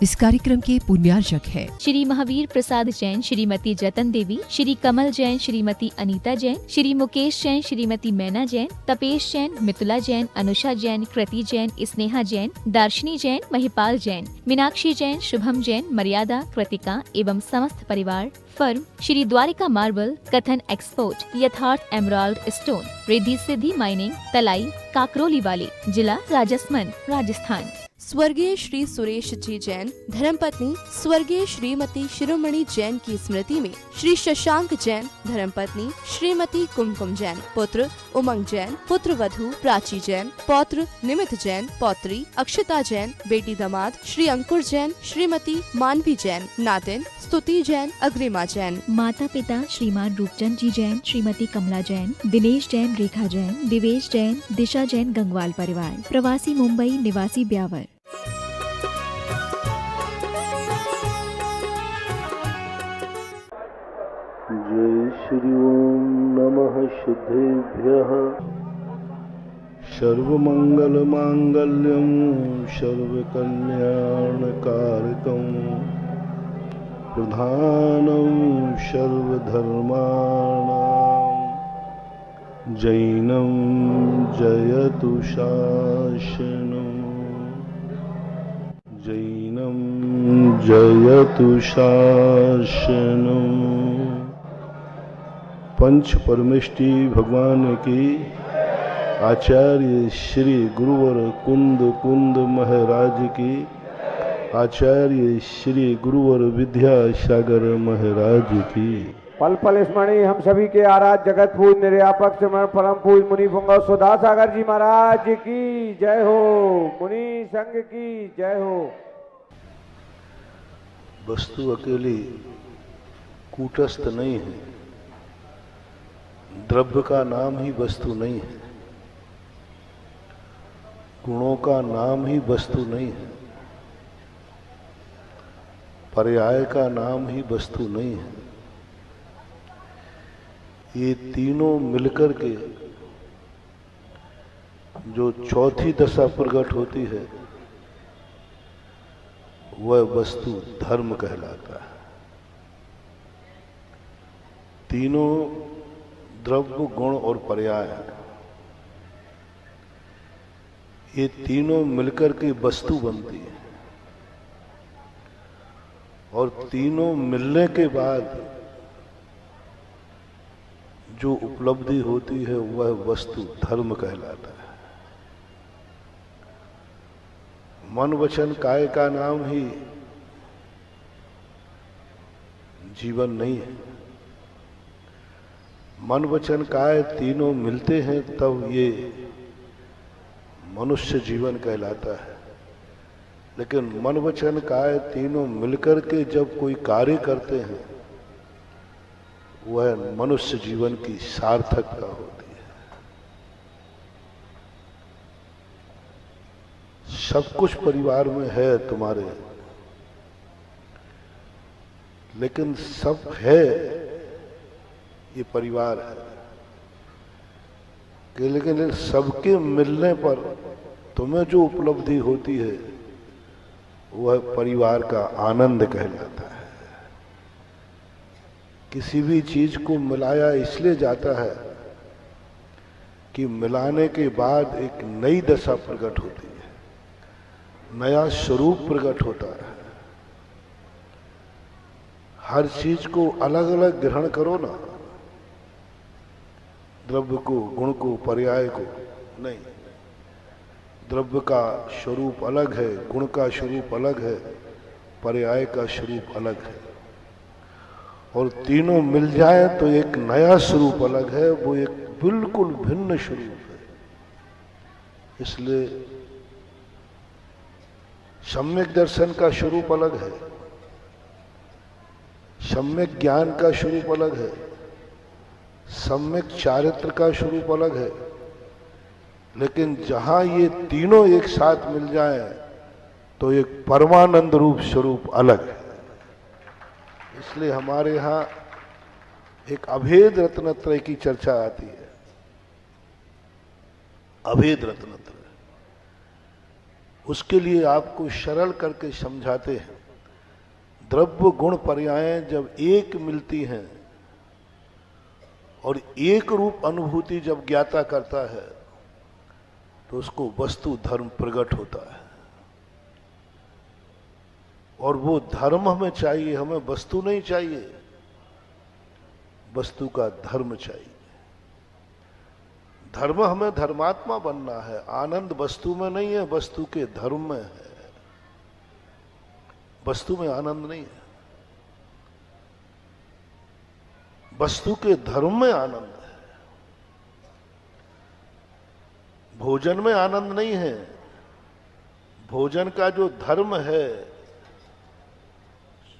इस कार्यक्रम के पुण्यार्चक है श्री महावीर प्रसाद जैन, श्रीमती जतन देवी, श्री कमल जैन, श्रीमती अनीता जैन, श्री मुकेश जैन, श्रीमती मैना जैन, तपेश जैन, मितुला जैन, अनुषा जैन, कृति जैन, स्नेहा जैन, दार्शनी जैन, महिपाल जैन, मीनाक्षी जैन, शुभम जैन, मर्यादा, कृतिका एवं समस्त परिवार। फर्म श्री द्वारिका मार्बल, कथन एक्सपोर्ट, यथार्थ emerald stone, Riddhi Siddhi mining, तलाई, काकरोली वाली, जिला राजसमंद, राजस्थान। स्वर्गीय श्री सुरेश जी जैन, धर्मपत्नी स्वर्गीय श्रीमती शिरोमणि जैन की स्मृति में श्री शशांक जैन, धर्मपत्नी श्रीमती कुमकुम जैन, पुत्र उमंग जैन, पुत्र वधू प्राची जैन, पौत्र निमित जैन, पौत्री अक्षता जैन, बेटी दामाद श्री अंकुर जैन, श्रीमती मानवी जैन, नातिन स्तुति जैन, अग्रिमा जैन। माता पिता श्रीमान रूपचंद जी जैन, श्रीमती कमला जैन, दिनेश जैन, रेखा जैन, दिवेश जैन, दिशा जैन, गंगवाल परिवार। प्रवासी मुंबई, निवासी ब्यावर। जय श्री ओम नमः सिद्धेभ्यः। सर्वमंगल मांगल्यं सर्वकल्याणकारकं प्रधानं सर्वधर्माणां जैनं जयतु शासनं जैनं जयतु शासनं। पंच परमेष्टि भगवान की आचार्य श्री गुरुवर कुंद महाराज की आचार्य श्री गुरुवर विद्यासागर महाराज की। पल पल स्मरणीय हम सभी के आराध्य जगत पूज निर्यापक सिमरण परम पूज मुनि पुंगव सुधा सागर जी महाराज की जय हो। मुनि संघ की जय हो। वस्तु अकेली कूटस्थ नहीं है, द्रव्य का नाम ही वस्तु नहीं है, गुणों का नाम ही वस्तु नहीं है, पर्याय का नाम ही वस्तु नहीं है। ये तीनों मिलकर के जो चौथी दशा प्रकट होती है वह वस्तु धर्म कहलाता है। तीनों द्रव्य, गुण और पर्याय, ये तीनों मिलकर के वस्तु बनती है और तीनों मिलने के बाद जो उपलब्धि होती है वह वस्तु धर्म कहलाता है। मन वचन काया का नाम ही जीवन नहीं है। मन वचन काया तीनों मिलते हैं तब ये मनुष्य जीवन कहलाता है। लेकिन मन वचन काया तीनों मिलकर के जब कोई कार्य करते हैं वह मनुष्य जीवन की सार्थकता होती है। सब कुछ परिवार में है तुम्हारे, लेकिन सब है ये परिवार है कि लेकिन सबके मिलने पर तुम्हें जो उपलब्धि होती है वह परिवार का आनंद कहलाता है। किसी भी चीज को मिलाया इसलिए जाता है कि मिलाने के बाद एक नई दशा प्रकट होती है, नया स्वरूप प्रकट होता है। हर चीज को अलग अलग ग्रहण करो ना, द्रव्य को, गुण को, पर्याय को नहीं। द्रव्य का स्वरूप अलग है, गुण का स्वरूप अलग है, पर्याय का स्वरूप अलग है और तीनों मिल जाए तो एक नया स्वरूप अलग है, वो एक बिल्कुल भिन्न स्वरूप है। इसलिए सम्यक दर्शन का स्वरूप अलग है, सम्यक ज्ञान का स्वरूप अलग है, सम्यक चारित्र का स्वरूप अलग है। लेकिन जहां ये तीनों एक साथ मिल जाए तो एक परमानंद रूप स्वरूप अलग है। इसलिए हमारे यहाँ एक अभेद रत्नत्रय की चर्चा आती है। अभेद रत्नत्रय उसके लिए आपको सरल करके समझाते हैं। द्रव्य गुण पर्यायें जब एक मिलती हैं और एक रूप अनुभूति जब ज्ञाता करता है तो उसको वस्तु धर्म प्रकट होता है। और वो धर्म हमें चाहिए, हमें वस्तु नहीं चाहिए, वस्तु का धर्म चाहिए। धर्म हमें धर्मात्मा बनना है। आनंद वस्तु में नहीं है, वस्तु के धर्म में है। वस्तु में आनंद नहीं है, वस्तु के धर्म में आनंद है। भोजन में आनंद नहीं है, भोजन का जो धर्म है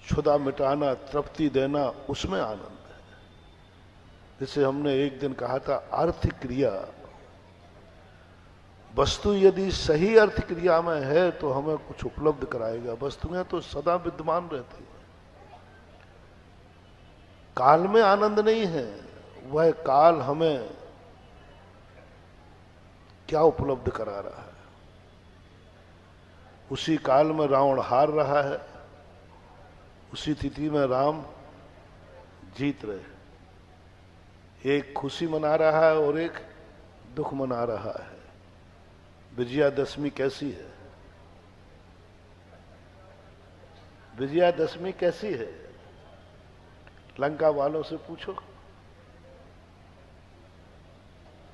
क्षुधा मिटाना, तृप्ति देना, उसमें आनंद है। जैसे हमने एक दिन कहा था, अर्थ क्रिया, वस्तु यदि सही अर्थ क्रिया में है तो हमें कुछ उपलब्ध कराएगा। वस्तुएं तो सदा विद्यमान रहती है। काल में आनंद नहीं है, वह काल हमें क्या उपलब्ध करा रहा है। उसी काल में रावण हार रहा है, उसी तिथि में राम जीत रहे। एक खुशी मना रहा है और एक दुख मना रहा है। विजयादशमी कैसी है? विजयादशमी कैसी है? लंका वालों से पूछो।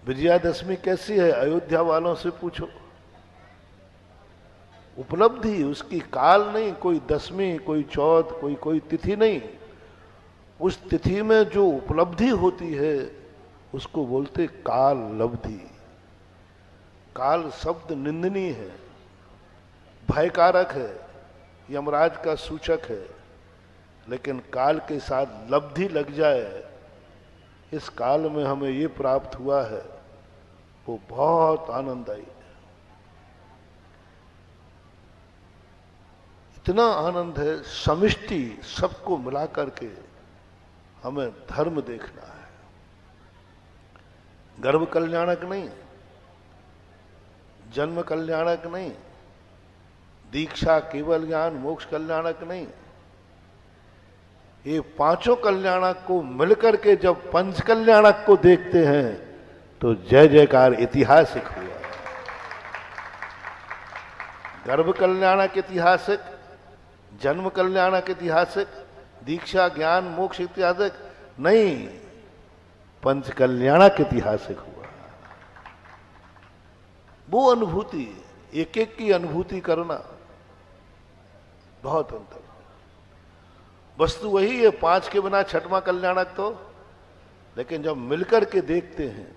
विजयादशमी कैसी है? अयोध्या वालों से पूछो। उपलब्धि उसकी काल नहीं, कोई दसवीं, कोई चौथ, कोई तिथि नहीं। उस तिथि में जो उपलब्धि होती है उसको बोलते काल लब्धि। काल शब्द निंदनीय है, भयकारक है, यमराज का सूचक है। लेकिन काल के साथ लब्धि लग जाए, इस काल में हमें ये प्राप्त हुआ है, वो बहुत आनंददायी है। इतना आनंद है, समिष्टि सबको मिला करके हमें धर्म देखना है। गर्भ कल्याणक नहीं, जन्म कल्याणक नहीं, दीक्षा केवल ज्ञान मोक्ष कल्याणक नहीं। ये पांचों कल्याणक को मिलकर के जब पंच कल्याणक को देखते हैं तो जय जयकार ऐतिहासिक हुआ। गर्भ कल्याणक ऐतिहासिक, जन्म कल्याणक ऐतिहासिक, दीक्षा ज्ञान मोक्ष ऐतिहासिक नहीं, पंच कल्याणक ऐतिहासिक हुआ। वो अनुभूति, एक एक की अनुभूति करना, बहुत अंतर। वस्तु वही है, पांच के बिना छठवां कल्याणक तो, लेकिन जब मिलकर के देखते हैं।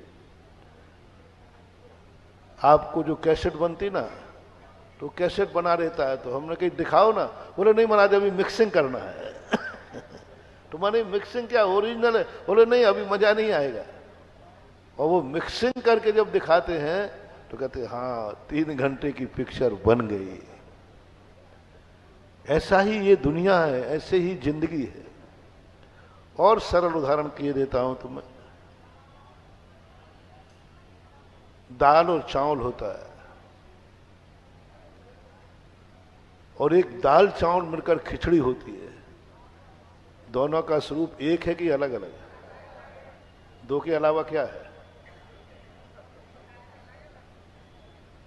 आपको जो कैसेट बनती ना, तो कैसेट बना रहता है, तो हमने कहीं दिखाओ ना, बोले नहीं महाराज अभी मिक्सिंग करना है। तो माने मिक्सिंग क्या ओरिजिनल है? बोले नहीं अभी मजा नहीं आएगा। और वो मिक्सिंग करके जब दिखाते हैं तो कहते हैं हाँ 3 घंटे की पिक्चर बन गई। ऐसा ही ये दुनिया है, ऐसे ही जिंदगी है। और सरल उदाहरण किए देता हूं तुम्हें। दाल और चावल होता है, और एक दाल चावल मिलकर खिचड़ी होती है। दोनों का स्वरूप एक है कि अलग अलग है? दो के अलावा क्या है?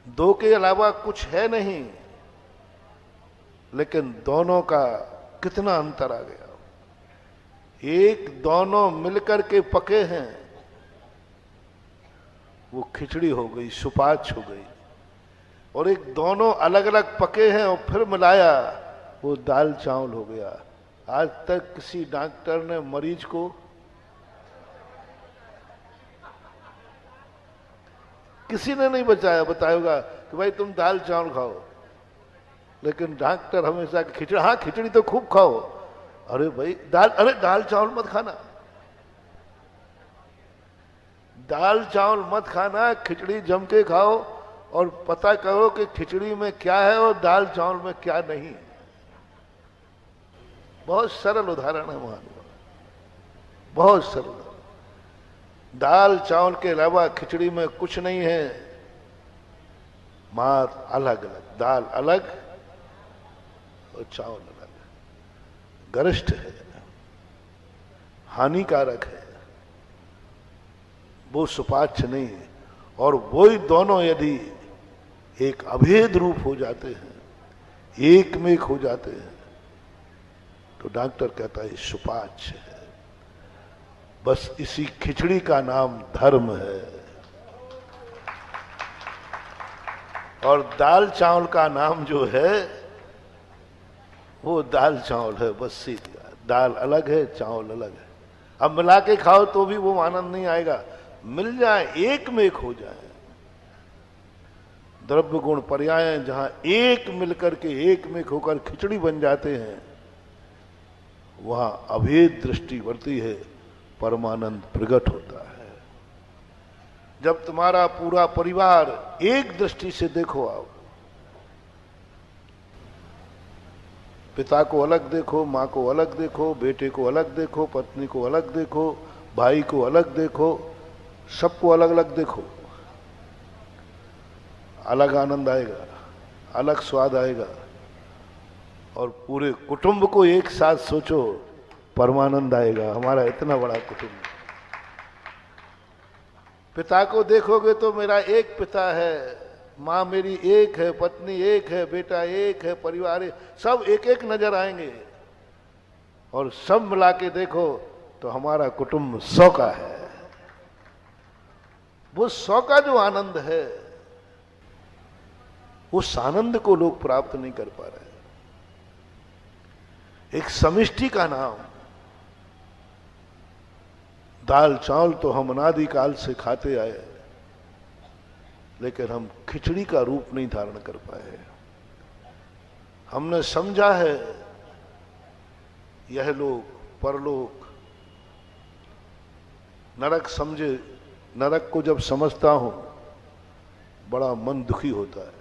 दो के अलावा कुछ है नहीं, लेकिन दोनों का कितना अंतर आ गया। एक दोनों मिलकर के पके हैं, वो खिचड़ी हो गई, सुपाच्य हो गई। और एक दोनों अलग अलग पके हैं और फिर मिलाया, वो दाल चावल हो गया। आज तक किसी डॉक्टर ने मरीज को किसी ने नहीं बताएगा कि भाई तुम दाल चावल खाओ, लेकिन डॉक्टर हमेशा खिचड़ी, हाँ खिचड़ी तो खूब खाओ। अरे भाई दाल चावल मत खाना, दाल चावल मत खाना, खिचड़ी जम के खाओ और पता करो कि खिचड़ी में क्या है और दाल चावल में क्या नहीं। बहुत सरल उदाहरण है महानुभाव, बहुत सरल। दाल चावल के अलावा खिचड़ी में कुछ नहीं है, मात्र अलग अलग। दाल अलग और चावल अलग, गरिष्ठ है, हानिकारक है, वो सुपाच्य नहीं है। और वही दोनों यदि एक अभेद रूप हो जाते हैं, एक में एक हो जाते हैं, तो डॉक्टर कहता है सुपाच्य है। बस इसी खिचड़ी का नाम धर्म है, और दाल चावल का नाम जो है वो दाल चावल है। बस सीधी बात, दाल अलग है, चावल अलग है। अब मिला के खाओ तो भी वो आनंद नहीं आएगा। मिल जाए, एक में एक हो जाए, द्रव्य गुण पर्याय जहां एक मिलकर के एक में एक होकर खिचड़ी बन जाते हैं, वहां अभेद दृष्टि बढ़ती है, परमानंद प्रकट होता है। जब तुम्हारा पूरा परिवार एक दृष्टि से देखो, आप पिता को अलग देखो, माँ को अलग देखो, बेटे को अलग देखो, पत्नी को अलग देखो, भाई को अलग देखो, सबको अलग अलग देखो, अलग आनंद आएगा, अलग स्वाद आएगा। और पूरे कुटुंब को एक साथ सोचो, परमानंद आएगा। हमारा इतना बड़ा कुटुंब, पिता को देखोगे तो मेरा एक पिता है, माँ मेरी एक है, पत्नी एक है, बेटा एक है, परिवार एक, सब एक एक नजर आएंगे। और सब मिला के देखो तो हमारा कुटुंब 100 का है। वो 100 का जो आनंद है, उस आनंद को लोग प्राप्त नहीं कर पा रहे। एक समिष्टि का नाम, दाल चावल तो हम अनादिकाल से खाते आए, लेकिन हम खिचड़ी का रूप नहीं धारण कर पाए। हमने समझा है यह लोग परलोक, नरक समझे। नरक को जब समझता हूं बड़ा मन दुखी होता है।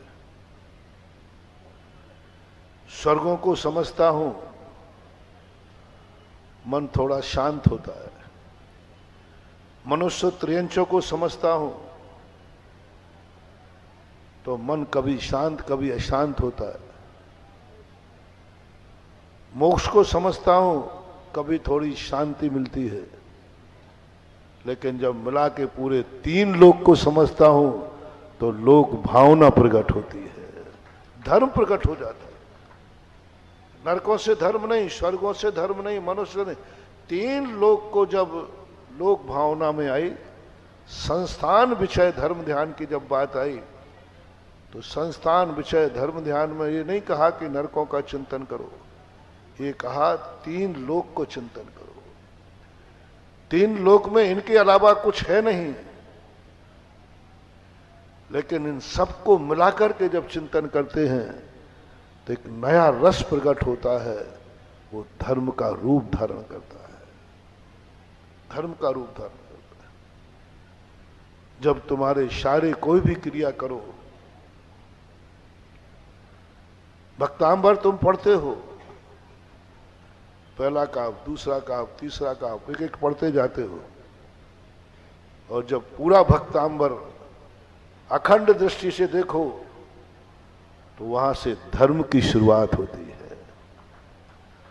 स्वर्गों को समझता हूं मन थोड़ा शांत होता है। मनुष्य त्रियंचों को समझता हूं तो मन कभी शांत कभी अशांत होता है। मोक्ष को समझता हूं कभी थोड़ी शांति मिलती है, लेकिन जब मिला के पूरे 3 लोक को समझता हूं तो लोक भावना प्रकट होती है, धर्म प्रकट हो जाता है। नरकों से धर्म नहीं, स्वर्गों से धर्म नहीं, मनुष्य नहीं, 3 लोक को जब लोक भावना में आई, संस्थान विषय धर्म ध्यान की जब बात आई, तो संस्थान विषय धर्म ध्यान में ये नहीं कहा कि नरकों का चिंतन करो, ये कहा 3 लोक को चिंतन करो। 3 लोक में इनके अलावा कुछ है नहीं, लेकिन इन सबको मिलाकर के जब चिंतन करते हैं तो एक नया रस प्रकट होता है, वो धर्म का रूप धारण करता है, धर्म का रूप धारण करता है। जब तुम्हारे सारे कोई भी क्रिया करो, भक्तांबर तुम पढ़ते हो, पहला काव्य, दूसरा काव्य, तीसरा काव्य, एक एक पढ़ते जाते हो, और जब पूरा भक्तांबर अखंड दृष्टि से देखो तो वहां से धर्म की शुरुआत होती है।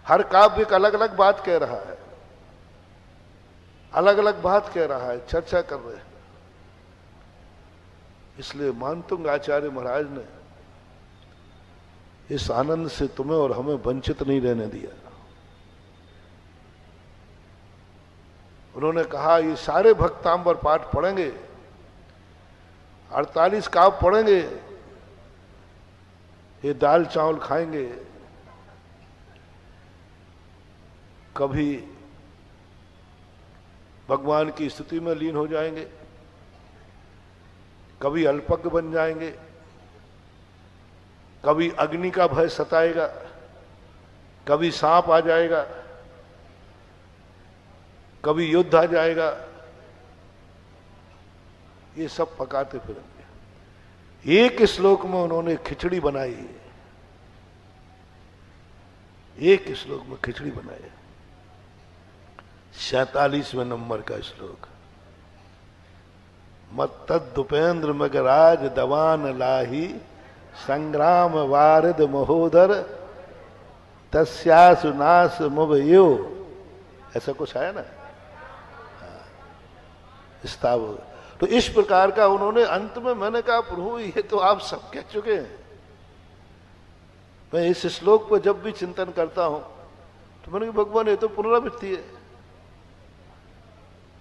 हर काव्य एक अलग अलग बात कह रहा है, अलग अलग बात कह रहा है, चर्चा कर रहे हैं। इसलिए मानतुंग आचार्य महाराज ने इस आनंद से तुम्हें और हमें वंचित नहीं रहने दिया। उन्होंने कहा ये सारे भक्तांबर पाठ पढ़ेंगे, 48 काव्य पढ़ेंगे, ये दाल चावल खाएंगे, कभी भगवान की स्तुति में लीन हो जाएंगे, कभी अल्पज्ञ बन जाएंगे, कभी अग्नि का भय सताएगा, कभी सांप आ जाएगा, कभी युद्ध आ जाएगा, ये सब पकाते फिरेंगे। एक श्लोक में उन्होंने खिचड़ी बनाई, एक श्लोक में खिचड़ी बनाई। 47वें नंबर का श्लोक, मत तद्दुपेंद्र मगराज दवान लाही संग्राम वारिद महोदर तस्यासु नास मुभयो, ऐसा कुछ आया ना स्थाव। तो इस प्रकार का उन्होंने अंत में मैंने कहा प्रभु ये तो आप सब कह चुके हैं। मैं इस श्लोक पर जब भी चिंतन करता हूं तो मैंने कहा भगवान ये तो पुनरावृत्ति है,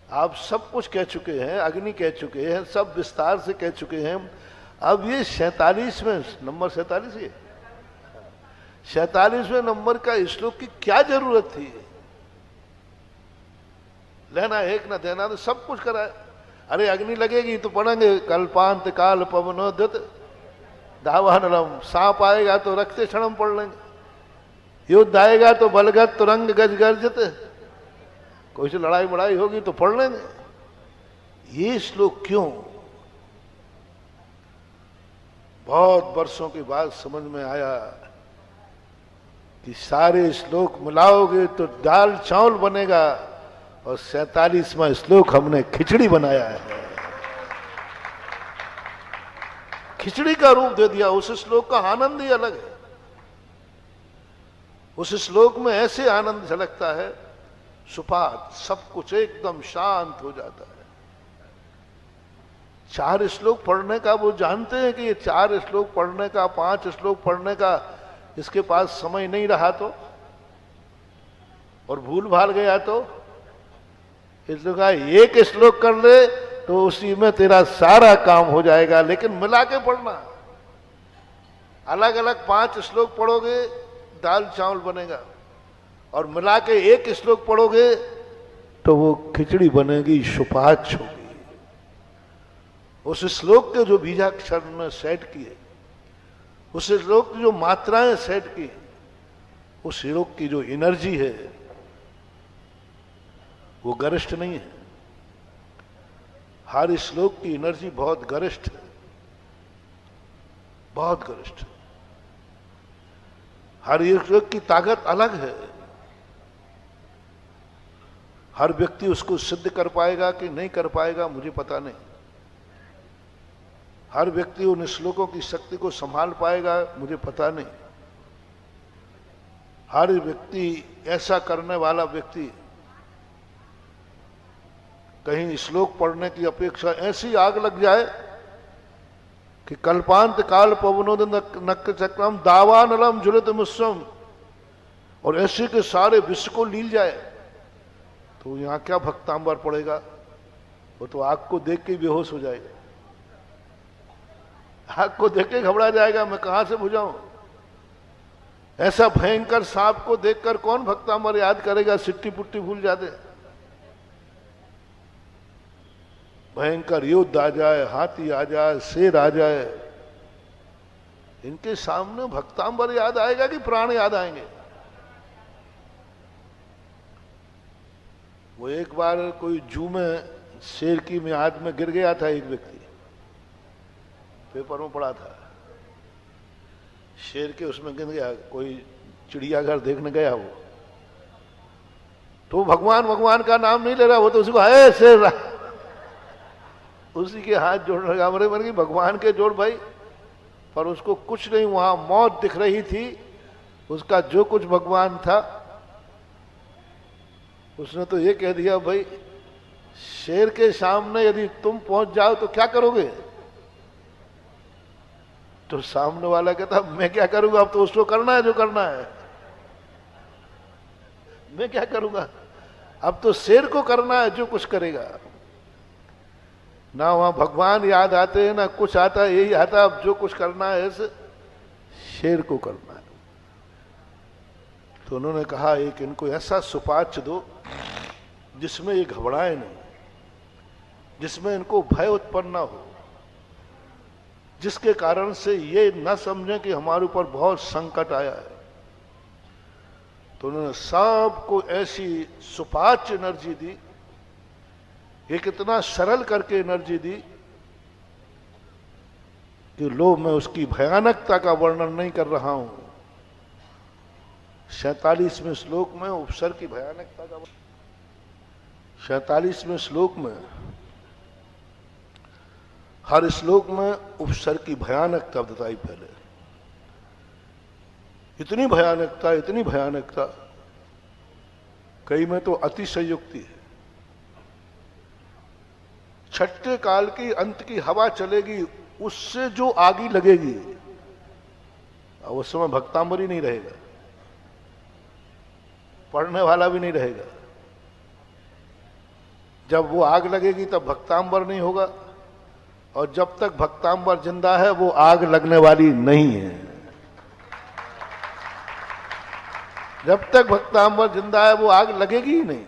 आप सब कुछ कह चुके हैं, अग्नि कह चुके हैं, सब विस्तार से कह चुके हैं। अब ये 47वें नंबर 47 है 47वें नंबर का श्लोक की क्या जरूरत थी? लेना एक ना देना तो सब कुछ करा है। अरे अग्नि लगेगी तो पढ़ेंगे कल्पांत काल पवनोद्यत दावानलम, सांप आएगा तो रखते क्षणम पढ़ लेंगे, युद्ध आएगा तो बलगत तुरंग गज गर्जत, कोई सी लड़ाई बड़ाई होगी तो पढ़ लेंगे। ये श्लोक क्यों? बहुत वर्षों के बाद समझ में आया कि सारे श्लोक मिलाओगे तो दाल चावल बनेगा, और 47वां श्लोक हमने खिचड़ी बनाया है, खिचड़ी का रूप दे दिया। उस श्लोक का आनंद ही अलग है। उस श्लोक में ऐसे आनंद झलकता है, सुपात, सब कुछ एकदम शांत हो जाता है। 4 श्लोक पढ़ने का वो जानते हैं कि ये 4 श्लोक पढ़ने का, 5 श्लोक पढ़ने का इसके पास समय नहीं रहा तो, और भूल भाल गया तो, इसलिए कहा एक श्लोक कर ले तो उसी में तेरा सारा काम हो जाएगा। लेकिन मिला के पढ़ना, अलग अलग 5 श्लोक पढ़ोगे दाल चावल बनेगा, और मिला के एक श्लोक पढ़ोगे तो वो खिचड़ी बनेगी, सुपाच्य होगी। उस श्लोक के जो बीजाक्षर ने सेट किए, उस श्लोक की जो मात्राएं सेट की, उस श्लोक की जो एनर्जी है वो गरिष्ठ नहीं है। हर श्लोक की एनर्जी बहुत गरिष्ठ है, बहुत गरिष्ठ। हर एक श्लोक की ताकत अलग है। हर व्यक्ति उसको सिद्ध कर पाएगा कि नहीं कर पाएगा मुझे पता नहीं। हर व्यक्ति उन श्लोकों की शक्ति को संभाल पाएगा मुझे पता नहीं। हर व्यक्ति ऐसा करने वाला व्यक्ति कहीं श्लोक पढ़ने की अपेक्षा ऐसी आग लग जाए कि कल्पांत काल पवनोद नक्क चक्रम दावानलम ज्वलित मुस्सम, और ऐसे के सारे विश्व को लील जाए, तो यहां क्या भक्तांबर पड़ेगा? वो तो आग को देख के बेहोश हो जाएगा, आग को देख के घबरा जाएगा, मैं कहां से बुझाऊं। ऐसा भयंकर सांप को देखकर कौन भक्तांबर याद करेगा? सिट्टी पुट्टी भूल जाते। भयंकर युद्ध आ जाए, हाथी आ जाए, शेर आ जाए, इनके सामने भक्तांबर याद आएगा कि प्राण याद आएंगे? वो एक बार कोई जू में शेर की म्याद में गिर गया था एक व्यक्ति, पेपर में पड़ा था, शेर के उसमें गिर गया। कोई चिड़ियाघर देखने गया वो, तो भगवान भगवान का नाम नहीं ले रहा, वो तो उसको है शेर, उसी के हाथ जोड़ लगा। मरे की भगवान के जोड़ भाई, पर उसको कुछ नहीं, वहां मौत दिख रही थी, उसका जो कुछ भगवान था उसने तो ये कह दिया भाई शेर के सामने यदि तुम पहुंच जाओ तो क्या करोगे? तो सामने वाला कहता मैं क्या करूंगा, अब तो उसको करना है जो करना है, मैं क्या करूंगा, अब तो शेर को करना है जो कुछ करेगा। ना वहां भगवान याद आते हैं ना कुछ आता, यही आता अब जो कुछ करना है इस शेर को करना है। तो उन्होंने कहा एक इनको ऐसा सुपाच्य दो जिसमें ये घबराए नहीं, जिसमें इनको भय उत्पन्न ना हो, जिसके कारण से ये न समझें कि हमारे ऊपर बहुत संकट आया है। तो उन्होंने सबको ऐसी सुपाच्य एनर्जी दी, एक इतना सरल करके एनर्जी दी कि लो मैं उसकी भयानकता का वर्णन नहीं कर रहा हूं। 47वें श्लोक में उपसर्ग की भयानकता का, 47वें श्लोक में हर श्लोक में उपसर्ग की भयानकता बताई पहले। इतनी भयानकता, इतनी भयानकता, कई में तो अतिशयोक्ति है। छठे काल की अंत की हवा चलेगी, उससे जो आगी लगेगी, उस समय भक्तांबर ही नहीं रहेगा, पढ़ने वाला भी नहीं रहेगा। जब वो आग लगेगी तब भक्तांबर नहीं होगा, और जब तक भक्तांबर जिंदा है वो आग लगने वाली नहीं है। जब तक भक्तांबर जिंदा है वो आग लगेगी ही नहीं,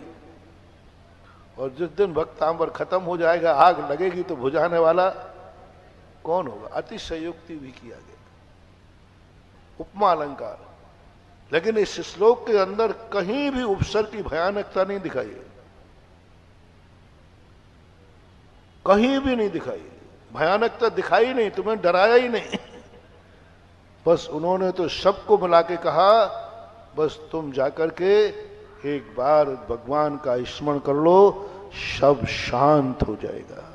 और जिस दिन भक्तांबर खत्म हो जाएगा, आग लगेगी तो बुझाने वाला कौन होगा? अतिशयोक्ति भी किया गया, उपमा अलंकार। लेकिन इस श्लोक के अंदर कहीं भी उपसर्ग की भयानकता नहीं दिखाई है, कहीं भी नहीं दिखाई, भयानकता दिखाई नहीं, तुम्हें डराया ही नहीं। बस उन्होंने तो सबको मिला के कहा, बस तुम जाकर के एक बार भगवान का स्मरण कर लो, सब शांत हो जाएगा।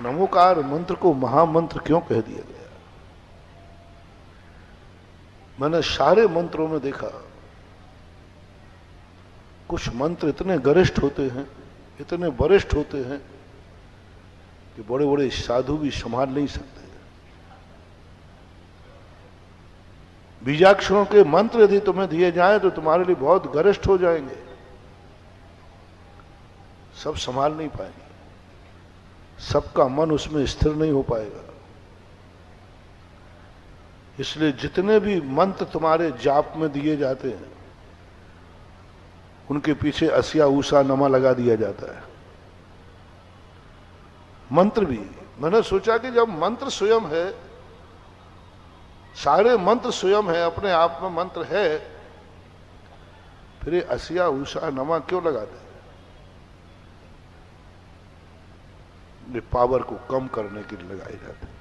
नमोकार मंत्र को महामंत्र क्यों कह दिया गया? मैंने सारे मंत्रों में देखा, कुछ मंत्र इतने गरिष्ठ होते हैं, इतने वरिष्ठ होते हैं कि बड़े बड़े साधु भी संभाल नहीं सकते। बीजाक्षरों के मंत्र यदि तुम्हें दिए जाएं तो तुम्हारे लिए बहुत गरिष्ठ हो जाएंगे, सब संभाल नहीं पाएंगे, सबका मन उसमें स्थिर नहीं हो पाएगा। इसलिए जितने भी मंत्र तुम्हारे जाप में दिए जाते हैं उनके पीछे अस्या ऊषा नमा लगा दिया जाता है। मंत्र भी, मैंने सोचा कि जब मंत्र स्वयं है, सारे मंत्र स्वयं है, अपने आप में मंत्र है, फिर ये अस्या ऊषा नमा क्यों लगाते हैं? ये पावर को कम करने के लिए लगाए जाते हैं।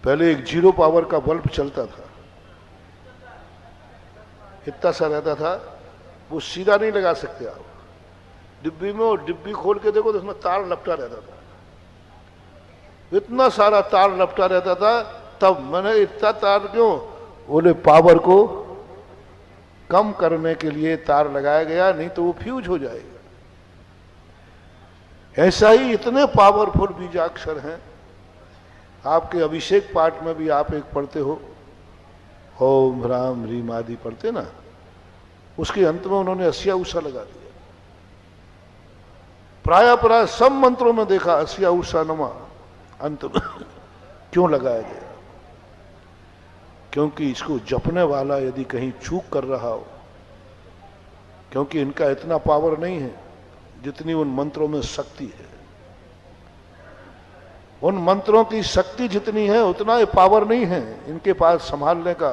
पहले एक 0 पावर का बल्ब चलता था, इतना सा रहता था, वो सीधा नहीं लगा सकते आप डिब्बी में, और डिब्बी खोल के देखो तो उसमें तार लपटा रहता था, इतना सारा तार लपटा रहता था। तब मैंने इतना तार क्यों? बोले पावर को कम करने के लिए तार लगाया गया, नहीं तो वो फ्यूज हो जाएगा। ऐसा ही इतने पावरफुल बीजाक्षर हैं। आपके अभिषेक पाठ में भी आप एक पढ़ते हो, ओम ह्राम ह्रीम आदि पढ़ते ना, उसके अंत में उन्होंने अस्या ऊषा लगा दिया। प्राय सब मंत्रों में देखा अस्या ऊषा नमा अंत में क्यों लगाया गया? क्योंकि इसको जपने वाला यदि कहीं चूक कर रहा हो, क्योंकि इनका इतना पावर नहीं है जितनी उन मंत्रों में शक्ति है। उन मंत्रों की शक्ति जितनी है उतना ये पावर नहीं है इनके पास संभालने का।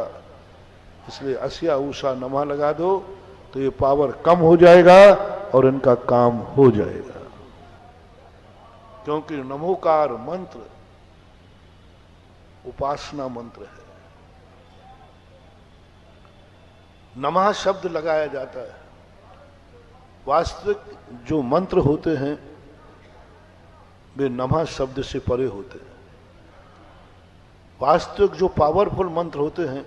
इसलिए अस्या ऊषा नमा लगा दो तो ये पावर कम हो जाएगा और इनका काम हो जाएगा। क्योंकि नमोकार मंत्र उपासना मंत्र है। नमः शब्द लगाया जाता है। वास्तविक जो मंत्र होते हैं वे नमः शब्द से परे होते हैं। वास्तविक जो पावरफुल मंत्र होते हैं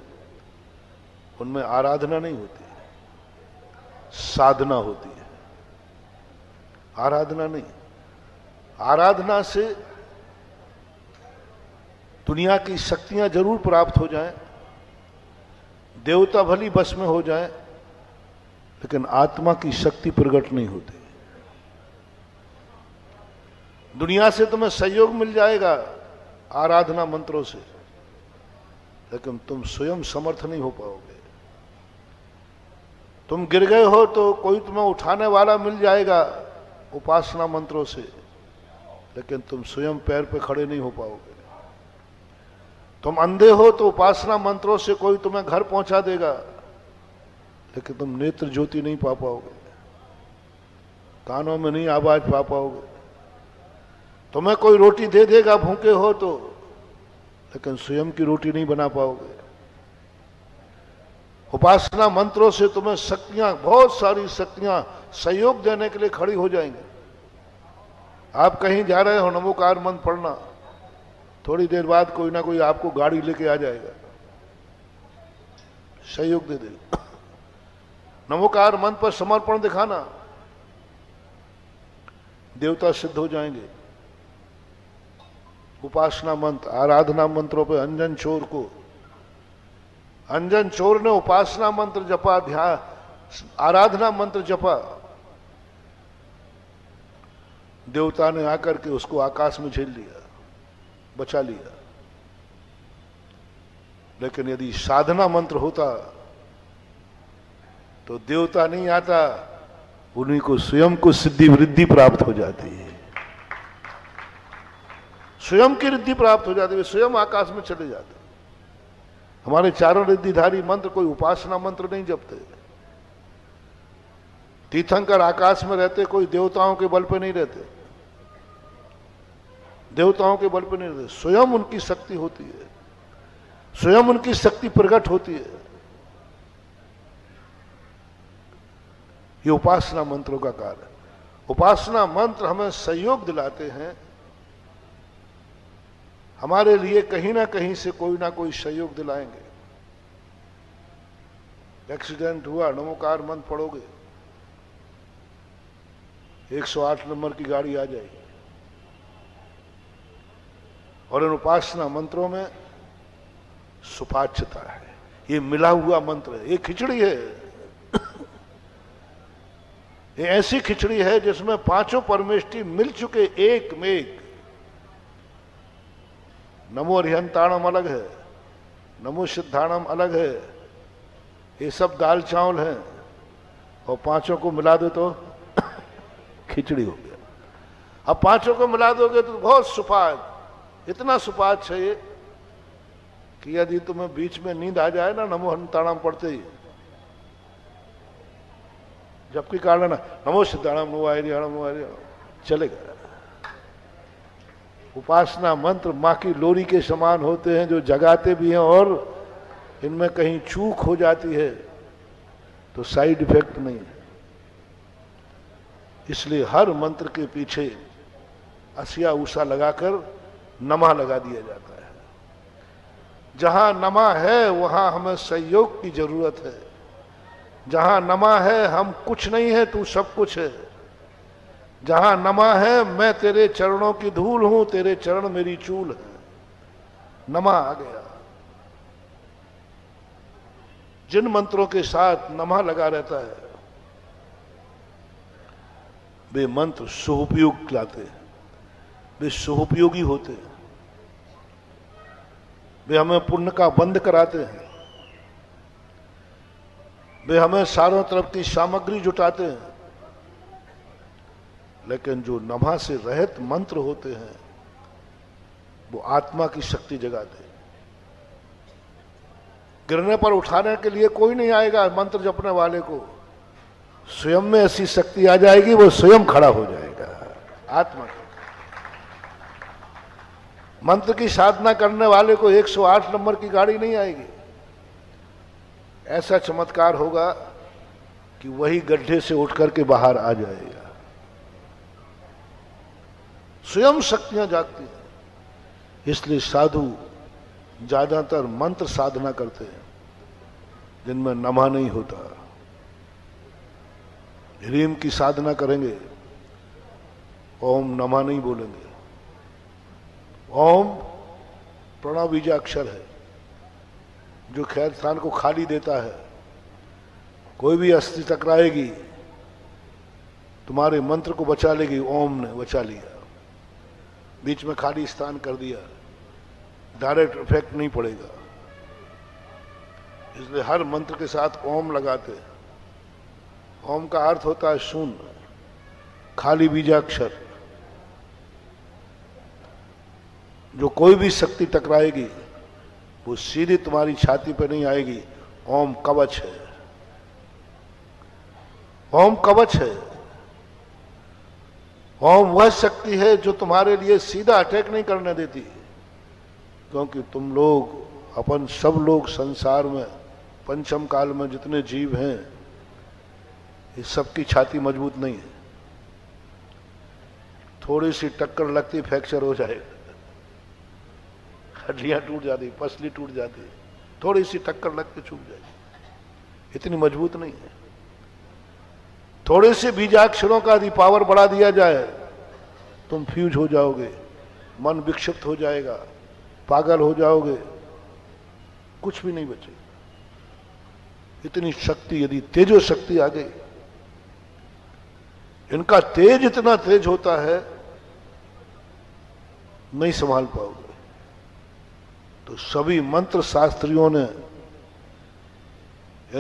उनमें आराधना नहीं होती, साधना होती है, आराधना नहीं। आराधना से दुनिया की शक्तियां जरूर प्राप्त हो जाएं, देवता भली बस में हो जाएं, लेकिन आत्मा की शक्ति प्रकट नहीं होती। दुनिया से तुम्हें सहयोग मिल जाएगा आराधना मंत्रों से, लेकिन तुम स्वयं समर्थ नहीं हो पाओगे। तुम गिर गए हो तो कोई तुम्हें उठाने वाला मिल जाएगा उपासना मंत्रों से, लेकिन तुम स्वयं पैर पे खड़े नहीं हो पाओगे। तुम अंधे हो तो उपासना मंत्रों से कोई तुम्हें घर पहुंचा देगा, लेकिन तुम नेत्र ज्योति नहीं पा पाओगे, कानों में नहीं आवाज पा पाओगे। तुम्हें कोई रोटी दे देगा भूखे हो तो, लेकिन स्वयं की रोटी नहीं बना पाओगे। उपासना मंत्रों से तुम्हें शक्तियां, बहुत सारी शक्तियां सहयोग देने के लिए खड़ी हो जाएंगे। आप कहीं जा रहे हो, नमोकार मंत्र पढ़ना, थोड़ी देर बाद कोई ना कोई आपको गाड़ी लेके आ जाएगा, सहयोग दे देगा। नमोकार मंत्र पर समर्पण दिखाना, देवता सिद्ध हो जाएंगे। उपासना मंत्र, आराधना मंत्रों पे अंजन चोर को, अंजन चोर ने उपासना मंत्र जपा, ध्यान आराधना मंत्र जपा, देवता ने आकर के उसको आकाश में झेल लिया, बचा लिया। लेकिन यदि साधना मंत्र होता तो देवता नहीं आता, उन्हीं को स्वयं को सिद्धि वृद्धि प्राप्त हो जाती है, स्वयं की रिद्धि प्राप्त हो जाती है, स्वयं आकाश में चले जाते। हमारे चारों रिद्धिधारी मंत्र कोई उपासना मंत्र नहीं जपते। तीर्थंकर आकाश में रहते, कोई देवताओं के बल पे नहीं रहते, देवताओं के बल पे नहीं रहते, स्वयं उनकी शक्ति होती है, स्वयं उनकी शक्ति प्रकट होती है। ये उपासना मंत्रों का कार्य है। उपासना मंत्र हमें सहयोग दिलाते हैं, हमारे लिए कहीं ना कहीं से कोई ना कोई सहयोग दिलाएंगे। एक्सीडेंट हुआ, नमोकार मंत्र पढ़ोगे, 108 नंबर की गाड़ी आ जाएगी। और इन उपासना मंत्रों में सुपाच्यता है, ये मिला हुआ मंत्र है, ये खिचड़ी है, ये ऐसी खिचड़ी है जिसमें पांचों परमेष्टि मिल चुके एक में एक। नमो अरिहंताणम अलग है, नमो सिद्धाणम अलग है, ये सब दाल चावल हैं, और पांचों को मिला दो तो खिचड़ी हो गया। अब पांचों को मिला दोगे तो बहुत सुपाच्य, इतना सुपाच्य है ये कि यदि तुम्हें बीच में नींद आ जाए ना नमो अरिहंताणम पढ़ते ही, जबकि कारण नमो सिद्धाणम नमो अरिहंताणम चलेगा। उपासना मंत्र माँ की लोरी के समान होते हैं, जो जगाते भी हैं, और इनमें कहीं चूक हो जाती है तो साइड इफेक्ट नहीं है। इसलिए हर मंत्र के पीछे असिया उषा लगाकर नमा लगा दिया जाता है। जहां नमा है वहां हमें सहयोग की जरूरत है, जहां नमा है हम कुछ नहीं है तू सब कुछ है, जहां नमा है मैं तेरे चरणों की धूल हूं, तेरे चरण मेरी चूल है, नमा आ गया। जिन मंत्रों के साथ नमा लगा रहता है वे मंत्र सुपयोग लाते हैं, वे सुपयोगी होते हैं, वे हमें पुण्य का बंध कराते हैं, वे हमें चारों तरफ की सामग्री जुटाते हैं। लेकिन जो नमा से रहित मंत्र होते हैं वो आत्मा की शक्ति जगाते हैं। गिरने पर उठाने के लिए कोई नहीं आएगा, मंत्र जपने वाले को स्वयं में ऐसी शक्ति आ जाएगी, वो स्वयं खड़ा हो जाएगा। आत्मा की मंत्र की साधना करने वाले को 108 नंबर की गाड़ी नहीं आएगी। ऐसा चमत्कार होगा कि वही गड्ढे से उठ करके बाहर आ जाएगा। स्वयं शक्तियां जागती हैं। इसलिए साधु ज्यादातर मंत्र साधना करते हैं जिनमें नमा नहीं होता। ह्रीम की साधना करेंगे, ओम नमा नहीं बोलेंगे। ओम प्रणव बीजाक्षर है जो खैर स्थान को खाली देता है। कोई भी अस्थि टकराएगी तुम्हारे मंत्र को बचा लेगी, ओम ने बचा लिया, बीच में खाली स्थान कर दिया, डायरेक्ट इफेक्ट नहीं पड़ेगा। इसलिए हर मंत्र के साथ ओम लगाते हैं। ओम का अर्थ होता है शून्य, खाली बीजाक्षर। जो कोई भी शक्ति टकराएगी वो सीधी तुम्हारी छाती पे नहीं आएगी। ओम कवच है, ओम कवच है। ओम वह शक्ति है जो तुम्हारे लिए सीधा अटैक नहीं करने देती, क्योंकि तुम लोग, अपन सब लोग संसार में पंचम काल में जितने जीव हैं, इस सबकी छाती मजबूत नहीं है। थोड़ी सी टक्कर लगती फ्रैक्चर हो जाएगा। हड्डियां टूट जाती, पसली टूट जाती, थोड़ी सी टक्कर लग के छूट जाएगी, इतनी मजबूत नहीं है। थोड़े से बीजाक्षरों का यदि पावर बढ़ा दिया जाए, तुम फ्यूज हो जाओगे, मन विक्षिप्त हो जाएगा, पागल हो जाओगे, कुछ भी नहीं बचेगा। इतनी शक्ति, यदि तेजो शक्ति आ गई, इनका तेज इतना तेज होता है, नहीं संभाल पाओगे। तो सभी मंत्र शास्त्रियों ने,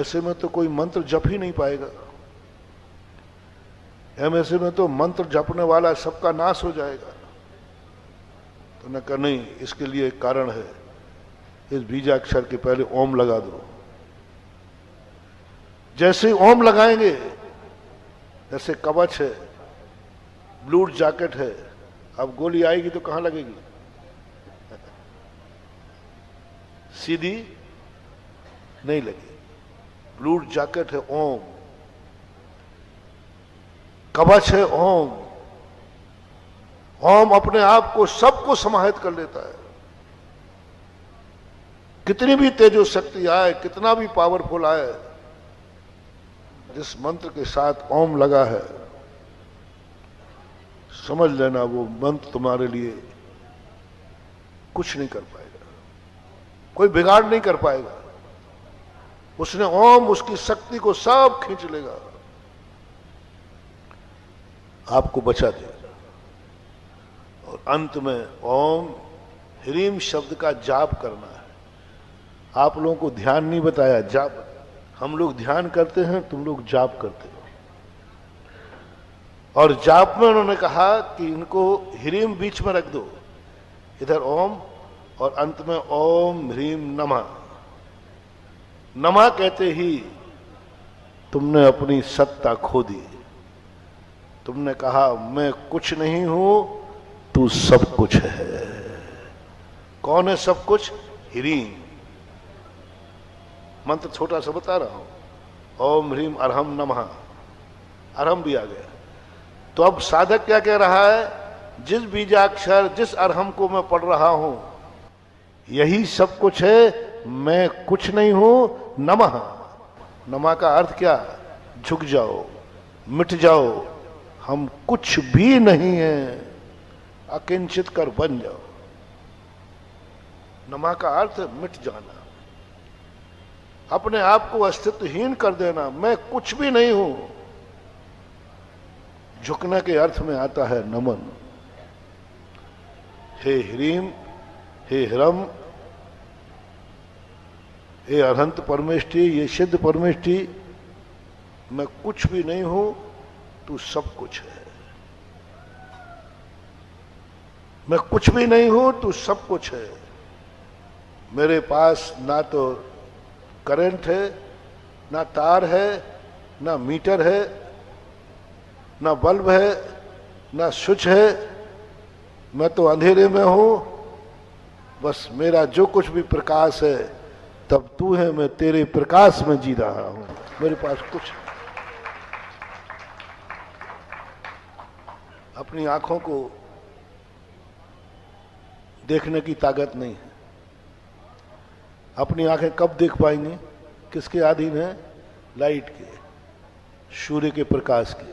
ऐसे में तो कोई मंत्र जप ही नहीं पाएगा, ऐसे में तो मंत्र जपने वाला सबका नाश हो जाएगा। तो न कहा नहीं, इसके लिए एक कारण है, इस बीजाक्षर के पहले ओम लगा दो। जैसे ओम लगाएंगे, जैसे कवच है, ब्लू जैकेट है, अब गोली आएगी तो कहां लगेगी? सीधी नहीं लगी। ब्लू जैकेट है ओम, कवच है ओम। ओम अपने आप को सबको समाहित कर लेता है। कितनी भी तेजो शक्ति आए, कितना भी पावरफुल आए, जिस मंत्र के साथ ओम लगा है, समझ लेना वो मंत्र तुम्हारे लिए कुछ नहीं कर पाएगा, कोई बिगाड़ नहीं कर पाएगा। उसने ओम, उसकी शक्ति को सब खींच लेगा, आपको बचा देगा। और अंत में ओम ह्रीम शब्द का जाप करना है। आप लोगों को ध्यान नहीं बताया, जाप। हम लोग ध्यान करते हैं, तुम लोग जाप करते हो। और जाप में उन्होंने कहा कि इनको ह्रीम बीच में रख दो, इधर ओम और अंत में ओम ह्रीम नमः। नमः कहते ही तुमने अपनी सत्ता खो दी। तुमने कहा मैं कुछ नहीं हूं, तू सब कुछ है। कौन है सब कुछ? ह्रीम। मंत्र छोटा सा बता रहा हूं, ओम ह्रीम अरहम नमः। अरहम भी आ गया। तो अब साधक क्या कह रहा है? जिस बीजाक्षर, जिस अरहम को मैं पढ़ रहा हूं, यही सब कुछ है, मैं कुछ नहीं हूं। नमः। नमः का अर्थ क्या? झुक जाओ, मिट जाओ, हम कुछ भी नहीं है, अकिंचित कर बन जाओ। नमः का अर्थ मिट जाना, अपने आप को अस्तित्वहीन कर देना, मैं कुछ भी नहीं हूं। झुकने के अर्थ में आता है नमन। हे ह्रीम, हे ह्रम, हे अरहंत परमेष्ठी, ये सिद्ध परमेष्ठी, मैं कुछ भी नहीं हूं, तू सब कुछ है। मैं कुछ भी नहीं हूं, तू सब कुछ है। मेरे पास ना तो करंट है, ना तार है, ना मीटर है, ना बल्ब है, ना स्विच है। मैं तो अंधेरे में हूं। बस मेरा जो कुछ भी प्रकाश है, तब तू है, मैं तेरे प्रकाश में जी रहा हूं। मेरे पास कुछ, अपनी आंखों को देखने की ताकत नहीं है। अपनी आंखें कब देख पाएंगे? किसके अधीन है? लाइट के, सूर्य के प्रकाश के।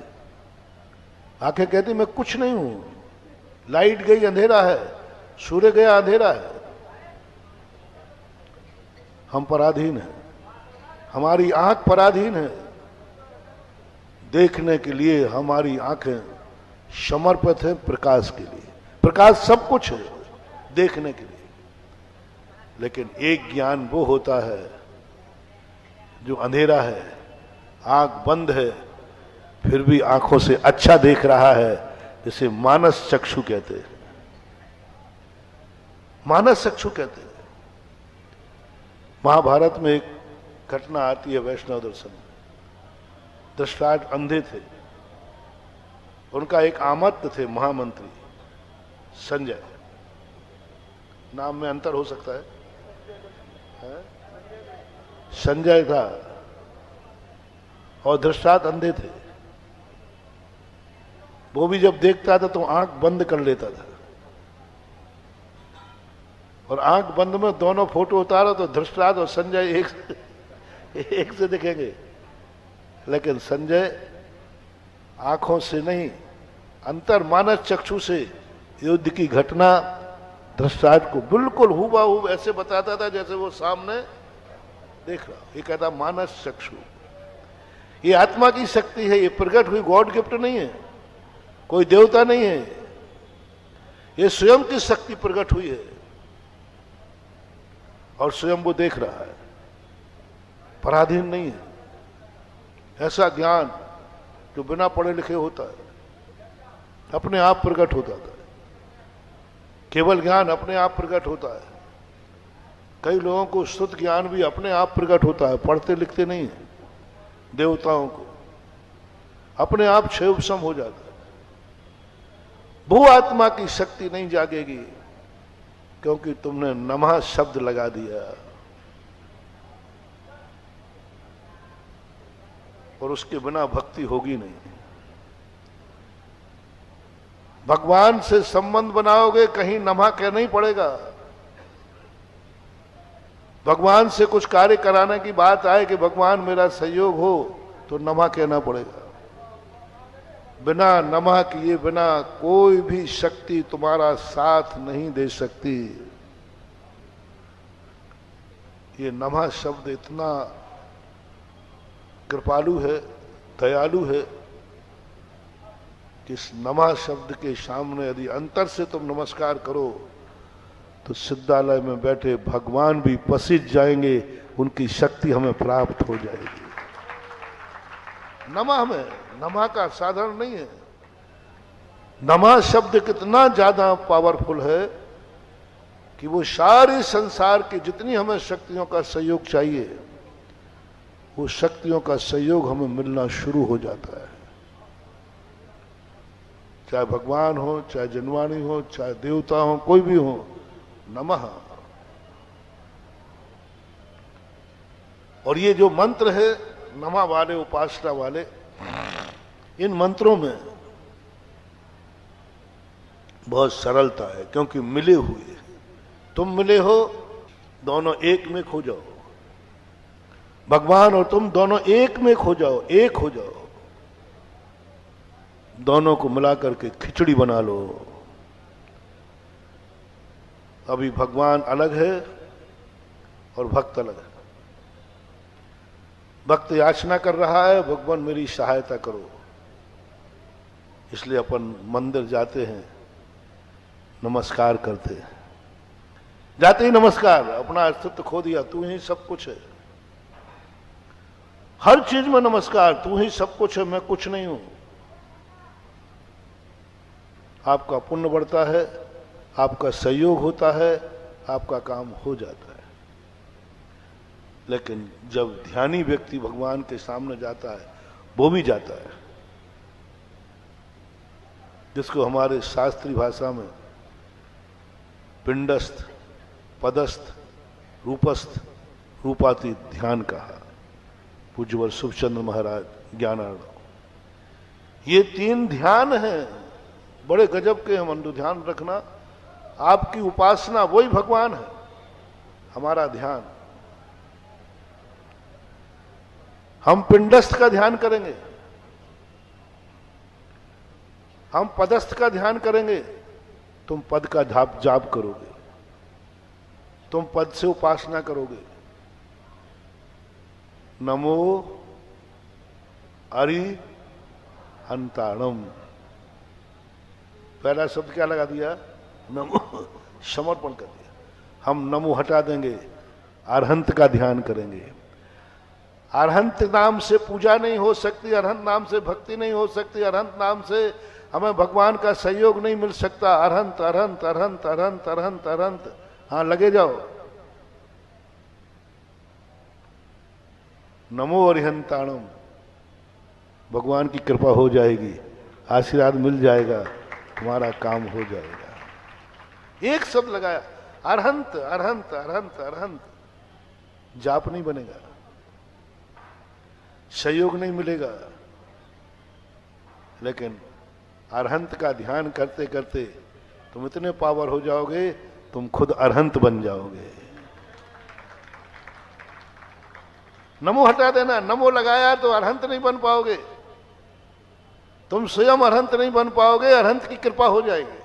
आंखें कहती मैं कुछ नहीं हूं, लाइट गई अंधेरा है, सूर्य गया अंधेरा है। हम पराधीन हैं, हमारी आंख पराधीन है। देखने के लिए हमारी आंखें समर्पित है प्रकाश के लिए। प्रकाश सब कुछ है देखने के लिए। लेकिन एक ज्ञान वो होता है जो अंधेरा है, आंख बंद है, फिर भी आंखों से अच्छा देख रहा है, जिसे मानस चक्षु कहते हैं। मानस चक्षु कहते हैं। महाभारत में एक घटना आती है वैष्णव दर्शन में। धृतराष्ट्र अंधे थे, उनका एक आमत्त थे महामंत्री संजय। नाम में अंतर हो सकता है? संजय था और धृतराष्ट्र अंधे थे। वो भी जब देखता था तो आंख बंद कर लेता था और आंख बंद में दोनों फोटो उतारो तो धृतराष्ट्र और संजय एक से दिखेंगे, लेकिन संजय आंखों से नहीं, अंतर मानस चक्षु से युद्ध की घटना धृतराष्ट्र को बिल्कुल हूबहू ऐसे बताता था जैसे वो सामने देख रहा। ये कहता मानस चक्षु, ये आत्मा की शक्ति है, ये प्रकट हुई गॉड गिफ्ट नहीं है, कोई देवता नहीं है, ये स्वयं की शक्ति प्रकट हुई है और स्वयं वो देख रहा है, पराधीन नहीं है। ऐसा ज्ञान जो बिना पढ़े लिखे होता है, अपने आप प्रकट होता है। केवल ज्ञान अपने आप प्रकट होता है। कई लोगों को शुद्ध ज्ञान भी अपने आप प्रकट होता है, पढ़ते लिखते नहीं है। देवताओं को अपने आप क्षय उपशम हो जाता है। वो आत्मा की शक्ति नहीं जागेगी क्योंकि तुमने नमः शब्द लगा दिया, और उसके बिना भक्ति होगी नहीं। भगवान से संबंध बनाओगे, कहीं नमः कहना ही पड़ेगा। भगवान से कुछ कार्य कराने की बात आए कि भगवान मेरा सहयोग हो, तो नमः कहना पड़ेगा। बिना नमः किए बिना कोई भी शक्ति तुम्हारा साथ नहीं दे सकती। ये नमः शब्द इतना कृपालु है, दयालु है कि इस नमः शब्द के सामने यदि अंतर से तुम नमस्कार करो तो सिद्धालय में बैठे भगवान भी पसीज जाएंगे, उनकी शक्ति हमें प्राप्त हो जाएगी। नमः में, नमः का साधारण नहीं है। नमः शब्द कितना ज्यादा पावरफुल है कि वो सारे संसार की जितनी हमें शक्तियों का सहयोग चाहिए, वो शक्तियों का सहयोग हमें मिलना शुरू हो जाता है। चाहे भगवान हो, चाहे जनवाणी हो, चाहे देवता हो, कोई भी हो, नमः। और ये जो मंत्र है नमः वाले, उपासना वाले, इन मंत्रों में बहुत सरलता है क्योंकि मिले हुए, तुम मिले हो, दोनों एक में खो जाओ। भगवान और तुम दोनों एक में खो जाओ, एक हो जाओ। दोनों को मिलाकर के खिचड़ी बना लो। अभी भगवान अलग है और भक्त अलग है। भक्त याचना कर रहा है, भगवान मेरी सहायता करो। इसलिए अपन मंदिर जाते हैं, नमस्कार करते हैं। जाते ही नमस्कार, अपना अस्तित्व खो दिया, तू ही सब कुछ है। हर चीज में नमस्कार, तू ही सब कुछ है, मैं कुछ नहीं हूं। आपका पुण्य बढ़ता है, आपका सहयोग होता है, आपका काम हो जाता है। लेकिन जब ध्यानी व्यक्ति भगवान के सामने जाता है, वो भी जाता है, जिसको हमारे शास्त्रीय भाषा में पिंडस्थ, पदस्थ, रूपस्थ, रूपातीत ध्यान कहा। पूज्यवर सुखचंद्र महाराज ज्ञानार्णव। ये 3 ध्यान हैं, बड़े गजब के हम। ध्यान रखना, आपकी उपासना वही भगवान है, हमारा ध्यान। हम पिंडस्थ का ध्यान करेंगे, हम पदस्थ का ध्यान करेंगे, तुम पद का जाप करोगे, तुम पद से उपासना करोगे। नमो अरिहंताणम, पहला शब्द क्या लगा दिया? नमो, समर्पण कर दिया। हम नमो हटा देंगे, अरहंत का ध्यान करेंगे। अरहंत नाम से पूजा नहीं हो सकती, अरहंत नाम से भक्ति नहीं हो सकती, अरहंत नाम से हमें भगवान का सहयोग नहीं मिल सकता। अरहंत अरहंत अरहंत अरहंत अरहंत अरहंत, हाँ लगे जाओ। नमो अरिहंताणम, भगवान की कृपा हो जाएगी, आशीर्वाद मिल जाएगा, तुम्हारा काम हो जाएगा। एक शब्द लगाया, अरहंत अरहंत अरहंत अरहंत। जाप नहीं बनेगा, सहयोग नहीं मिलेगा, लेकिन अरहंत का ध्यान करते करते तुम इतने पावर हो जाओगे तुम खुद अरहंत बन जाओगे। नमो हटा देना, नमो लगाया तो अरहंत नहीं बन पाओगे, तुम स्वयं अरहंत नहीं बन पाओगे, अरहंत की कृपा हो जाएगी,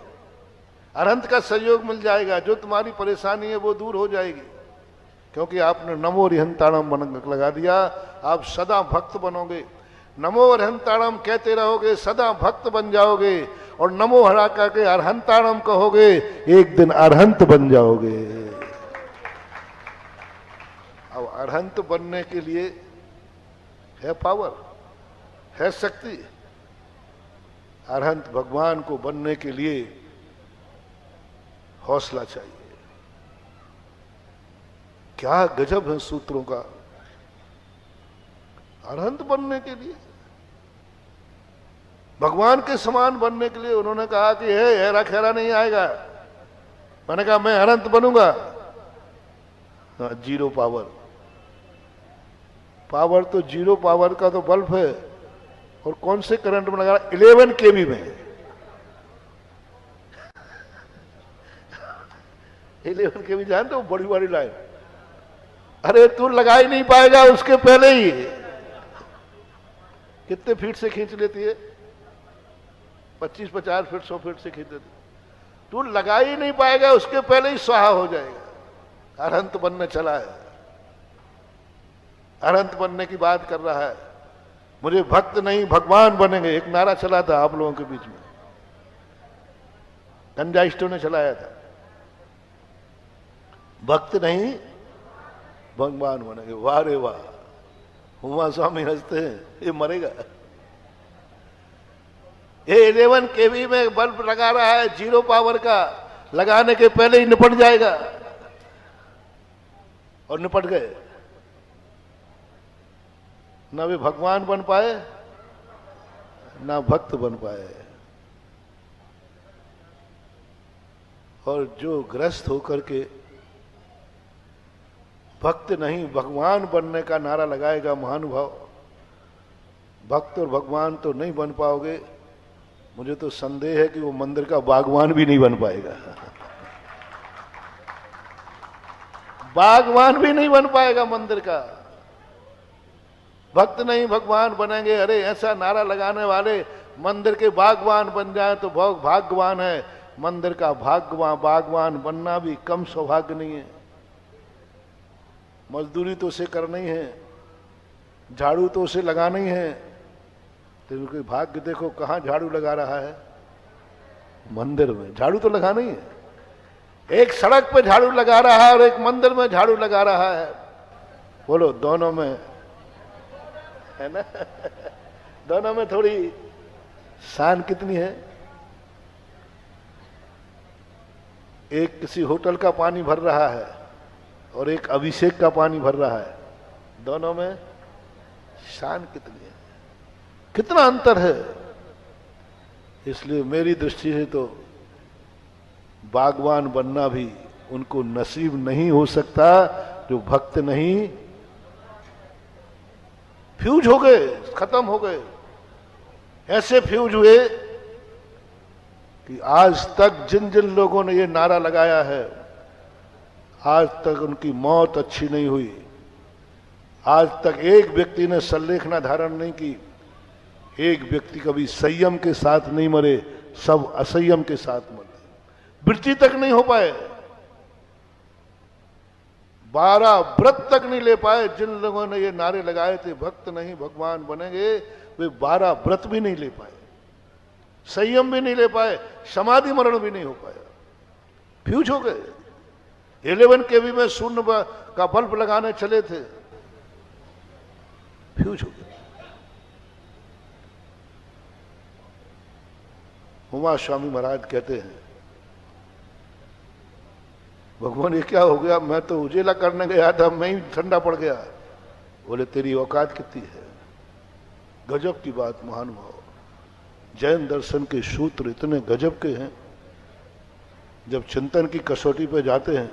अरहंत का सहयोग मिल जाएगा, जो तुम्हारी परेशानी है वो दूर हो जाएगी, क्योंकि आपने नमो अरिहंताणम लगा दिया। आप सदा भक्त बनोगे, नमो अरिहंताणम कहते रहोगे, सदा भक्त बन जाओगे, और नमो हरा करके अरहंताणम कहोगे, एक दिन अरहंत बन जाओगे। अब अरहंत बनने के लिए है पावर, है शक्ति। अरहंत भगवान को बनने के लिए हौसला चाहिए। क्या गजब है सूत्रों का। अरहंत बनने के लिए, भगवान के समान बनने के लिए उन्होंने कहा कि हे हेरा खेरा नहीं आएगा। मैंने कहा मैं अरहंत बनूंगा। जीरो पावर, पावर तो जीरो पावर का तो बल्ब है, और कौन से करंट में लगा, 11 केवी में। 11 केवी जानते हो, बड़ी बड़ी लाइन। अरे तू लगा ही नहीं पाएगा उसके पहले ही। कितने फीट से खींच लेती है? 25-50 फीट 100 फीट से खींच लेती। तू लगा ही नहीं पाएगा उसके पहले ही स्वाहा हो जाएगा। अरहंत बनने चला है, अरहंत बनने की बात कर रहा है। मुझे भक्त नहीं भगवान बनेंगे, एक नारा चला था आप लोगों के बीच में, गंजाइस्टों ने चलाया था। भक्त नहीं भगवान बनेंगे। वाह रे वाह, हुमा स्वामी हंसते हैं, ये मरेगा। ये 11 केवी में बल्ब लगा रहा है, जीरो पावर का, लगाने के पहले ही निपट जाएगा। और निपट गए। ना वे भगवान बन पाए, ना भक्त बन पाए। और जो ग्रस्त होकर के भक्त नहीं भगवान बनने का नारा लगाएगा महानुभाव, भक्त और भगवान तो नहीं बन पाओगे। मुझे तो संदेह है कि वो मंदिर का बागवान भी नहीं बन पाएगा। बागवान भी नहीं बन पाएगा मंदिर का। भक्त नहीं भगवान बनेंगे, अरे ऐसा नारा लगाने वाले मंदिर के बागवान बन जाए तो बहुत भाग्यवान है। मंदिर का बागवान बनना भी कम सौभाग्य नहीं है। मजदूरी तो उसे करना ही है, झाड़ू तो उसे लगाना ही है। तो भाग्य देखो कहाँ झाड़ू लगा रहा है, मंदिर में। झाड़ू तो लगाना ही है। एक सड़क पे झाड़ू लगा रहा है और एक मंदिर में झाड़ू लगा रहा है। बोलो दोनों में है ना, दोनों में थोड़ी शान कितनी है। एक किसी होटल का पानी भर रहा है और एक अभिषेक का पानी भर रहा है, दोनों में शान कितनी है, कितना अंतर है। इसलिए मेरी दृष्टि से तो बागवान बनना भी उनको नसीब नहीं हो सकता जो भक्त नहीं। फ्यूज हो गए, खत्म हो गए। ऐसे फ्यूज हुए कि आज तक जिन जिन लोगों ने ये नारा लगाया है, आज तक उनकी मौत अच्छी नहीं हुई। आज तक एक व्यक्ति ने सल्लेखना धारण नहीं की, एक व्यक्ति कभी संयम के साथ नहीं मरे, सब असंयम के साथ मरे। वृत्ति तक नहीं हो पाए, 12 व्रत तक नहीं ले पाए। जिन लोगों ने ये नारे लगाए थे भक्त नहीं भगवान बनेंगे, वे 12 व्रत भी नहीं ले पाए, संयम भी नहीं ले पाए, समाधि मरण भी नहीं हो पाया। फ्यूज हो गए। 11 केवी में शून्य का बल्ब लगाने चले थे, फ्यूज हो गए। उमा स्वामी महाराज कहते हैं, भगवान ये क्या हो गया, मैं तो उजेला करने गया था, मैं ही ठंडा पड़ गया। बोले तेरी औकात कितनी है। गजब की बात महानुभाव। जैन दर्शन के सूत्र इतने गजब के हैं, जब चिंतन की कसौटी पे जाते हैं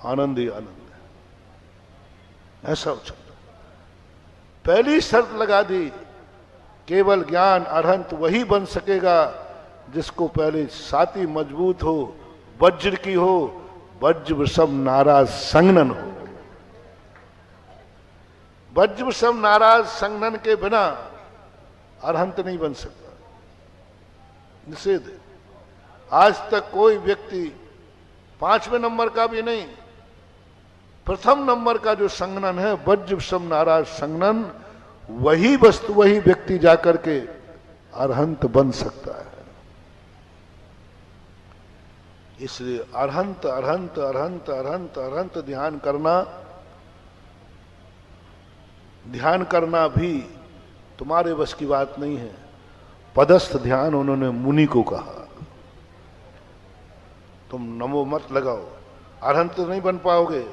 आनंद ही आनंद है। ऐसा उछल पहली शर्त लगा दी, केवल ज्ञान अरहंत वही बन सकेगा जिसको पहले छाती मजबूत हो, वज्र की हो, वज्र वृषभ नाराज संगनन हो। वज्र वृषभ नाराज संगनन के बिना अरहंत नहीं बन सकता, निषेध है। आज तक कोई व्यक्ति 5वें नंबर का भी नहीं, प्रथम नंबर का जो संगनन है वज्र वृषभ नाराज संगनन, वही वस्तु वही व्यक्ति जाकर के अरहंत बन सकता है। इसलिए अरहंत अरहंत अरहंत अरहंत अरहंत ध्यान करना भी तुम्हारे बस की बात नहीं है। पदस्थ ध्यान उन्होंने मुनि को कहा। तुम नमो मत लगाओ, अरहंत तो नहीं बन पाओगे,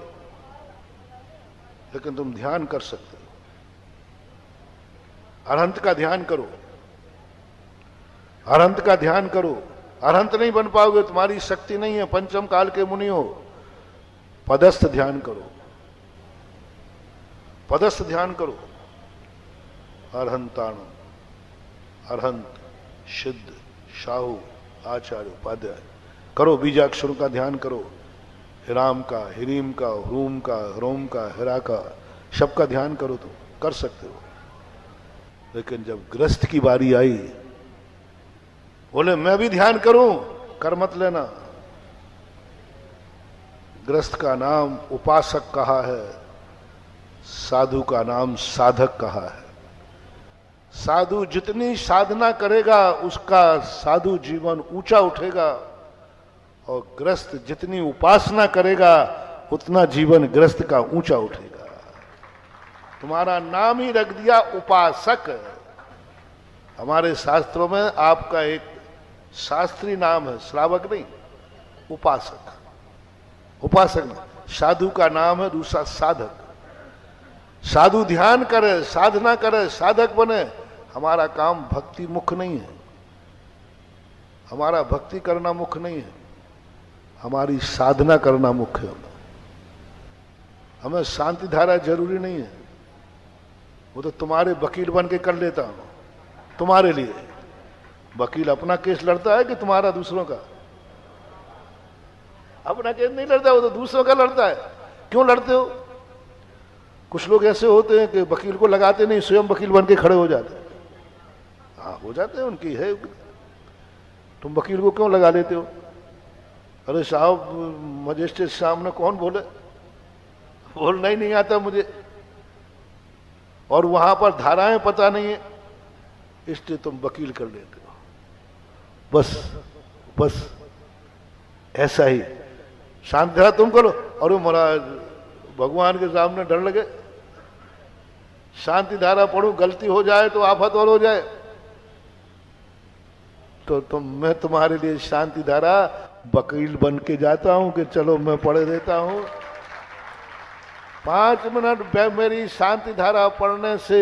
लेकिन तुम ध्यान कर सकते हो। अरहंत का ध्यान करो, अरहंत का ध्यान करो। अरहंत नहीं बन पाओगे, तुम्हारी शक्ति नहीं है, पंचम काल के मुनि हो। पदस्थ ध्यान करो, पदस्थ ध्यान करो। अरहंताणु, अरहंत, सिद्ध, साहू, आचार्य, उपाध्याय करो। बीजाक्षरों का ध्यान करो, हिराम का, हिरीम का, ह्रूम का, ह्रोम का, हिरा का, सबका ध्यान करो। तो कर सकते हो। लेकिन जब ग्रस्त की बारी आई, बोले मैं भी ध्यान करूं, कर मत लेना। ग्रस्त का नाम उपासक कहा है, साधु का नाम साधक कहा है। साधु जितनी साधना करेगा उसका साधु जीवन ऊंचा उठेगा, और ग्रस्त जितनी उपासना करेगा उतना जीवन ग्रस्त का ऊंचा उठेगा। तुम्हारा नाम ही रख दिया उपासक। हमारे शास्त्रों में आपका एक शास्त्रीय नाम है, श्रावक नहीं, उपासक। उपासक नहीं, साधु का नाम है दूसरा साधक। साधु ध्यान करे, साधना करे, साधक बने। हमारा काम भक्ति मुख नहीं है, हमारा भक्ति करना मुख नहीं है, हमारी साधना करना मुख्य है। हमें शांति धारा जरूरी नहीं है, वो तो तुम्हारे वकील बन के कर लेता हूं तुम्हारे लिए। वकील अपना केस लड़ता है कि तुम्हारा दूसरों का? अपना केस नहीं लड़ता, वो तो दूसरों का लड़ता है। क्यों लड़ते हो? कुछ लोग ऐसे होते हैं कि वकील को लगाते नहीं, स्वयं वकील बन के खड़े हो जाते हैं। हाँ, हो जाते हैं, उनकी है। तुम वकील को क्यों लगा लेते हो? अरे साहब, मजिस्ट्रेट सामने कौन बोले, बोलना ही नहीं आता मुझे, और वहां पर धाराएं पता नहीं है, इसलिए तुम वकील कर लेते हो। बस बस ऐसा ही शांति धारा तुम करो। और महाराज भगवान के सामने डर लगे, शांति धारा पढ़ूं, गलती हो जाए तो आफत और हो जाए, तो मैं तुम्हारे लिए शांति धारा वकील बन के जाता हूं कि चलो मैं पढ़ देता हूं। 5 मिनट मेरी शांति धारा पढ़ने से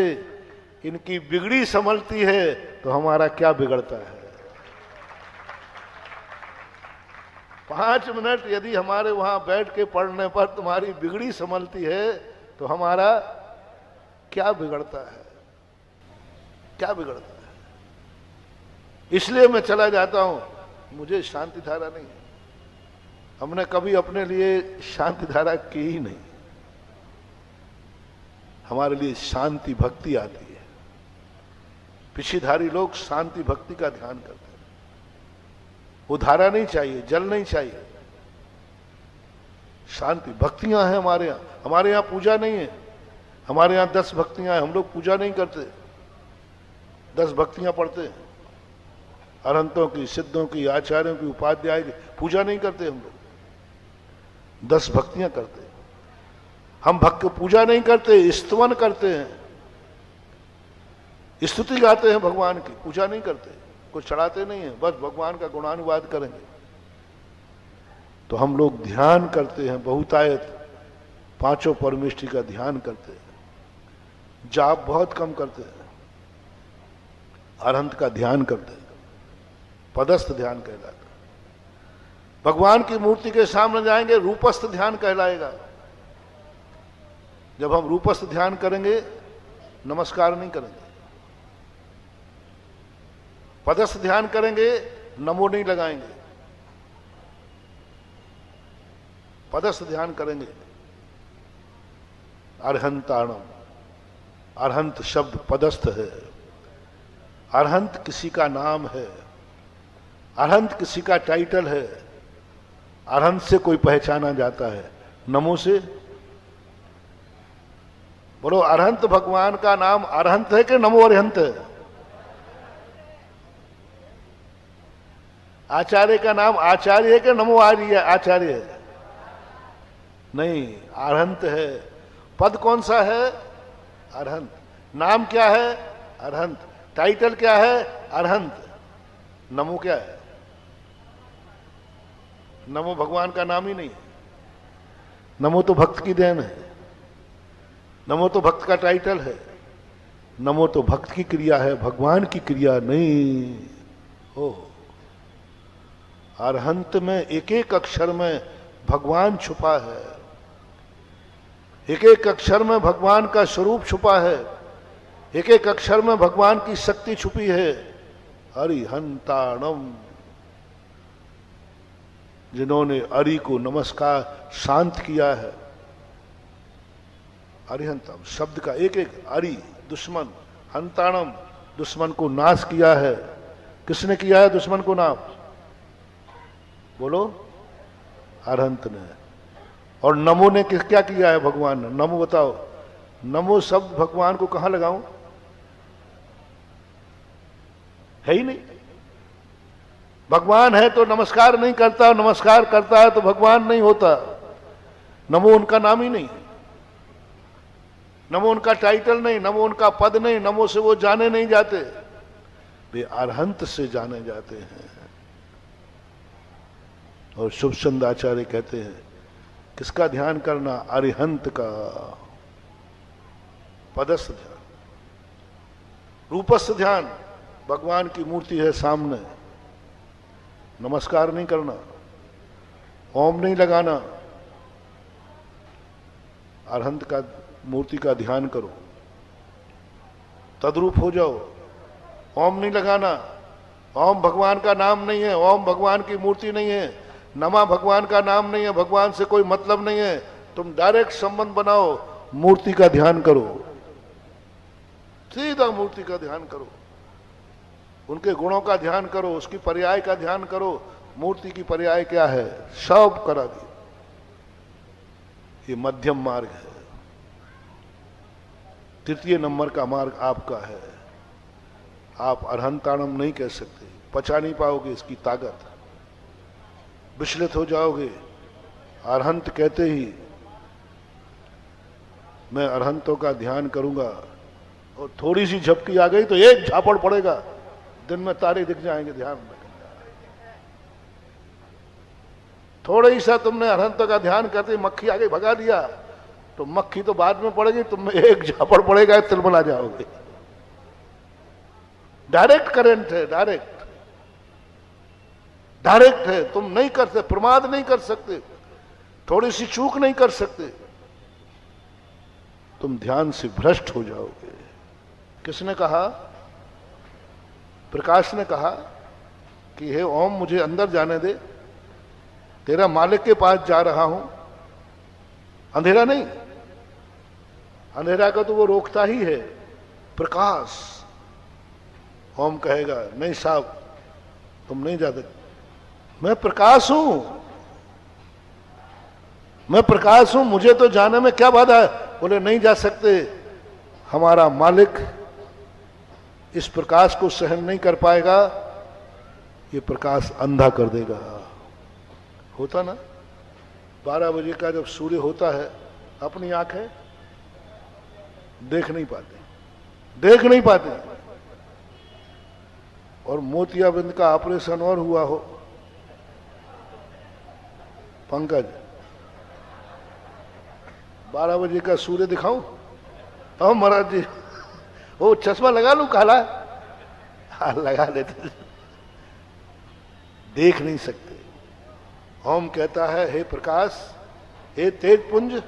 इनकी बिगड़ी संभलती है, तो हमारा क्या बिगड़ता है? 5 मिनट यदि हमारे वहां बैठ के पढ़ने पर तुम्हारी बिगड़ी संभलती है, तो हमारा क्या बिगड़ता है? क्या बिगड़ता है? इसलिए मैं चला जाता हूं, मुझे शांति धारा नहीं। हमने कभी अपने लिए शांति धारा की ही नहीं। हमारे लिए शांति भक्ति आती है। पिछीधारी लोग शांति भक्ति का ध्यान करते हैं। वो धारा नहीं चाहिए, जल नहीं चाहिए, शांति भक्तियां हैं हमारे यहाँ। हमारे यहाँ पूजा नहीं है, हमारे यहाँ 10 भक्तियां हैं। हम लोग पूजा नहीं करते, 10 भक्तियां पढ़ते हैं। अरहंतों की, सिद्धों की, आचार्यों की, उपाध्याय की पूजा नहीं करते हम लोग, 10 भक्तियां करते हैं। हम भक्त पूजा नहीं करते, स्तवन करते हैं, स्तुति गाते हैं भगवान की, पूजा नहीं करते, कुछ चढ़ाते नहीं है, बस भगवान का गुणानुवाद करेंगे। तो हम लोग ध्यान करते हैं, बहुतायत 5 परमेष्टि का ध्यान करते हैं, जाप बहुत कम करते हैं, अरहंत का ध्यान करते हैं, पदस्थ ध्यान कहलाता है। भगवान की मूर्ति के सामने जाएंगे, रूपस्थ ध्यान कहलाएगा। जब हम रूपस्थ ध्यान करेंगे, नमस्कार नहीं करेंगे। पदस्थ ध्यान करेंगे, नमो नहीं लगाएंगे। पदस्थ ध्यान करेंगे। अरहंताणम, अरहंत शब्द पदस्थ है। अरहंत किसी का नाम है, अरहंत किसी का टाइटल है। अरहंत से कोई पहचाना जाता है, नमो से। बोलो, अरहंत भगवान का नाम अरहंत है कि नमो अरहंत है? आचार्य का नाम आचार्य है कि नमो आचार्य है? नहीं, अरहंत है। पद कौन सा है? अरहंत। नाम क्या है? अरहंत। टाइटल क्या है? अरहंत। नमो क्या है? नमो भगवान का नाम ही नहीं है। नमो तो भक्त की देन है, नमो तो भक्त का टाइटल है, नमो तो भक्त की क्रिया है, भगवान की क्रिया नहीं हो। अरहंत में एक एक अक्षर में भगवान छुपा है, एक एक अक्षर में भगवान का स्वरूप छुपा है, एक एक अक्षर में भगवान की शक्ति छुपी है। अरिहंताणम, जिन्होंने अरि को नमस्कार शांत किया है। अरिहंतम शब्द का एक एक अरि दुश्मन, हंताणम दुश्मन को नाश किया है। किसने किया है दुश्मन को नाश? बोलो, अरहंत ने। और नमो ने क्या किया है भगवान ने? नमो बताओ, नमो शब्द भगवान को कहां लगाऊं? है ही नहीं। भगवान है तो नमस्कार नहीं करता, नमस्कार करता है तो भगवान नहीं होता। नमो उनका नाम ही नहीं, नमो उनका टाइटल नहीं, नमो उनका पद नहीं, नमो से वो जाने नहीं जाते, वे अरहंत से जाने जाते हैं। और शुभ चंद आचार्य कहते हैं किसका ध्यान करना? अरिहंत का। पदस्थ ध्यान, रूपस्थ ध्यान। भगवान की मूर्ति है सामने, नमस्कार नहीं करना, ओम नहीं लगाना, अरहंत का मूर्ति का ध्यान करो, तद्रूप हो जाओ। ओम नहीं लगाना, ओम भगवान का नाम नहीं है, ओम भगवान की मूर्ति नहीं है, नमा भगवान का नाम नहीं है, भगवान से कोई मतलब नहीं है। तुम डायरेक्ट संबंध बनाओ, मूर्ति का ध्यान करो, सीधा मूर्ति का ध्यान करो, उनके गुणों का ध्यान करो, उसकी पर्याय का ध्यान करो। मूर्ति की पर्याय क्या है? सब करा दी। ये मध्यम मार्ग है, तृतीय नंबर का मार्ग आपका है। आप अरहंताणम नहीं कह सकते, पचा नहीं पाओगे इसकी ताकत, विचलित हो जाओगे। अरहंत कहते ही मैं अरहंतों का ध्यान करूंगा, और थोड़ी सी झपकी आ गई तो एक झापड़ पड़ेगा, दिन में तारे दिख जाएंगे। ध्यान में थोड़ा ही सा तुमने अरहंतों का ध्यान करते मक्खी आगे भगा दिया, तो मक्खी तो बाद में पड़ेगी, तुम में एक झापड़ पड़ेगा, तिलमिला जाओगे। डायरेक्ट करंट है, डायरेक्ट डायरेक्ट है। तुम नहीं कर सकते, प्रमाद नहीं कर सकते, थोड़ी सी चूक नहीं कर सकते, तुम ध्यान से भ्रष्ट हो जाओगे। किसने कहा? प्रकाश ने कहा कि हे ओम, मुझे अंदर जाने दे, तेरा मालिक के पास जा रहा हूं। अंधेरा नहीं, अंधेरा का तो वो रोकता ही है। प्रकाश, ओम कहेगा नहीं साहब तुम नहीं जाते, मैं प्रकाश हूं, मैं प्रकाश हूं, मुझे तो जाने में क्या बाधा है? बोले नहीं जा सकते, हमारा मालिक इस प्रकाश को सहन नहीं कर पाएगा, ये प्रकाश अंधा कर देगा। होता ना 12 बजे का जब सूर्य होता है, अपनी आंखें देख नहीं पाते, देख नहीं पाते। और मोतियाबिंद का ऑपरेशन और हुआ हो, पंकज 12 बजे का सूर्य दिखाऊं? अब महाराज जी वो चश्मा लगा लूं काला? हाँ लगा लेते, देख नहीं सकते। ओम कहता है हे प्रकाश, हे तेज पुंज,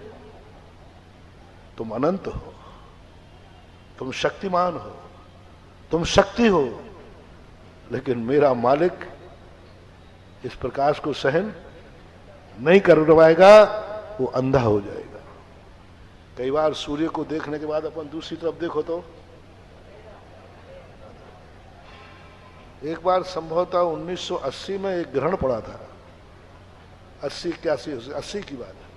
तुम अनंत हो, तुम शक्तिमान हो, तुम शक्ति हो, लेकिन मेरा मालिक इस प्रकाश को सहन नहीं करवाएगा वो अंधा हो जाएगा। कई बार सूर्य को देखने के बाद अपन दूसरी तरफ देखो तो एक बार संभवतः 1980 में एक ग्रहण पड़ा था, 80 की बात है।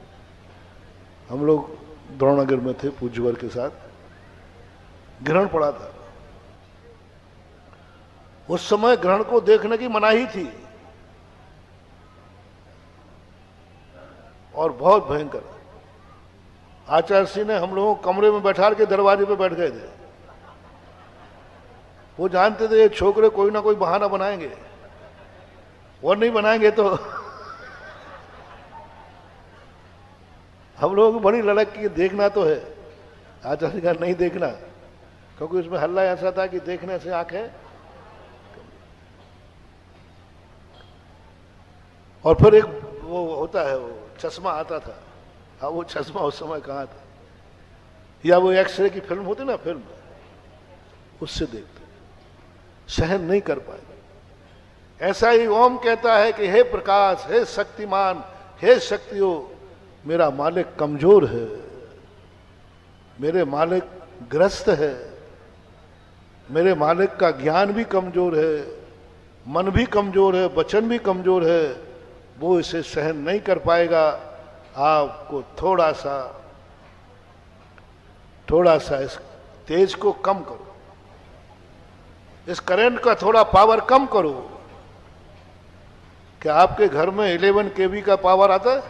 हम लोग द्रोणनगर में थे पूज्यवर के साथ, ग्रहण पड़ा था। उस समय ग्रहण को देखने की मनाही थी और बहुत भयंकर। आचार्य सिंह ने हम लोगों को कमरे में बैठा के दरवाजे पे बैठ गए थे। वो जानते थे ये छोकरे कोई ना कोई बहाना बनाएंगे, और नहीं बनाएंगे तो हम लोगों को बड़ी लड़क की देखना तो है। आचार्य का नहीं देखना, क्योंकि उसमें हल्ला ऐसा था कि देखने से आंखें। और फिर एक वो होता है, वो चश्मा आता था। हाँ, वो चश्मा उस समय कहाँ था, या वो एक्सरे की फिल्म होती ना, फिल्म, उससे देखते, सहन नहीं कर पाए। ऐसा ही ओम कहता है कि हे प्रकाश, हे शक्तिमान, हे शक्तियों, मेरा मालिक कमजोर है, मेरे मालिक ग्रस्त है, मेरे मालिक का ज्ञान भी कमजोर है, मन भी कमजोर है, वचन भी कमजोर है, वो इसे सहन नहीं कर पाएगा। आपको थोड़ा सा इस तेज को कम करो, इस करंट का थोड़ा पावर कम करो। क्या आपके घर में 11 kV का पावर आता है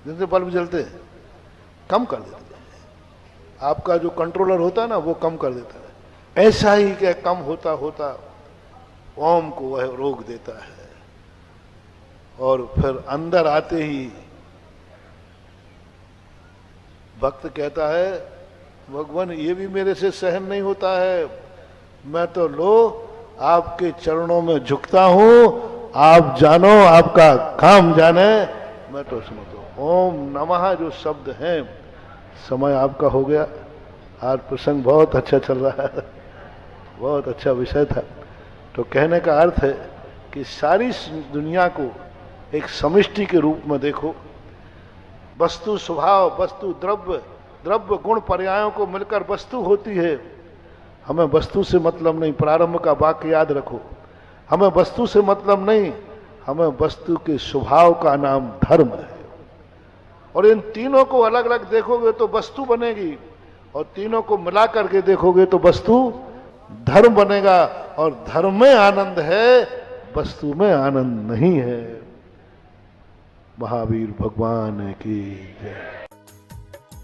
जिनसे बल्ब जलते हैं? कम कर देते हैं। आपका जो कंट्रोलर होता है ना, वो कम कर देता है। ऐसा ही क्या कम होता होता ओम को वह रोक देता है, और फिर अंदर आते ही भक्त कहता है, भगवान ये भी मेरे से सहन नहीं होता है, मैं तो लो आपके चरणों में झुकता हूं, आप जानो, आपका काम जाने, मैं तो सुनता हूं। ओम नमः जो शब्द है, समय आपका हो गया। आज प्रसंग बहुत अच्छा चल रहा है, बहुत अच्छा विषय था। तो कहने का अर्थ है कि सारी दुनिया को एक समष्टि के रूप में देखो। वस्तु स्वभाव, वस्तु द्रव्य, द्रव्य गुण पर्यायों को मिलकर वस्तु होती है। हमें वस्तु से मतलब नहीं, प्रारंभ का वाक्य याद रखो। हमें वस्तु से मतलब नहीं, हमें वस्तु के स्वभाव का नाम धर्म है। और इन तीनों को अलग अलग देखोगे तो वस्तु बनेगी, और तीनों को मिला करके देखोगे तो वस्तु धर्म बनेगा। और धर्म में आनंद है, वस्तु में आनंद नहीं है। महावीर भगवान की जय।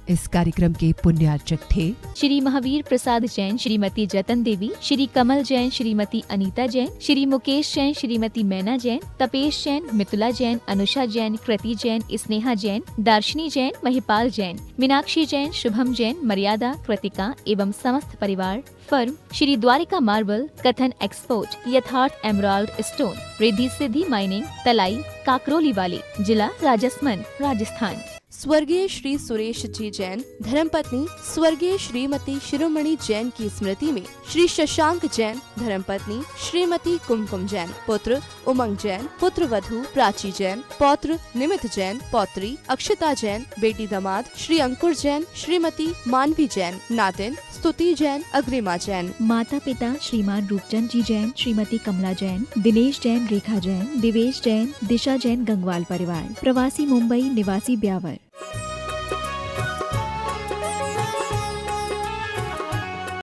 इस कार्यक्रम के पुण्यार्चक थे श्री महावीर प्रसाद जैन, श्रीमती जतन देवी, श्री कमल जैन, श्रीमती अनीता जैन, श्री मुकेश जैन, श्रीमती मैना जैन, तपेश जैन, मितुला जैन, अनुषा जैन, कृति जैन, स्नेहा जैन, दर्शनी जैन, महिपाल जैन, मीनाक्षी जैन, शुभम जैन, मर्यादा, कृतिका एवं समस्त परिवार। फर्म श्री द्वारिका मार्बल, कथन एक्सपोर्ट, यथार्थ emerald stone, Riddhi Siddhi mining, तलाई, काकरोली वाली, जिला राजसमंद, राजस्थान। स्वर्गीय श्री सुरेश जी जैन, धर्मपत्नी स्वर्गीय श्रीमती शिरोमणि जैन की स्मृति में श्री शशांक जैन, धर्मपत्नी श्रीमती कुमकुम जैन, पुत्र उमंग जैन, पुत्र वधू प्राची जैन, पौत्र निमित जैन, पौत्री अक्षता जैन, बेटी दामाद श्री अंकुर जैन, श्रीमती मानवी जैन, नातिन स्तुति जैन, अग्रिमा जैन। माता पिता श्रीमान रूपचंद जी जैन, श्रीमती कमला जैन, दिनेश जैन, रेखा जैन, दिवेश जैन, दिशा जैन, गंगवाल परिवार। प्रवासी मुंबई, निवासी ब्यावर।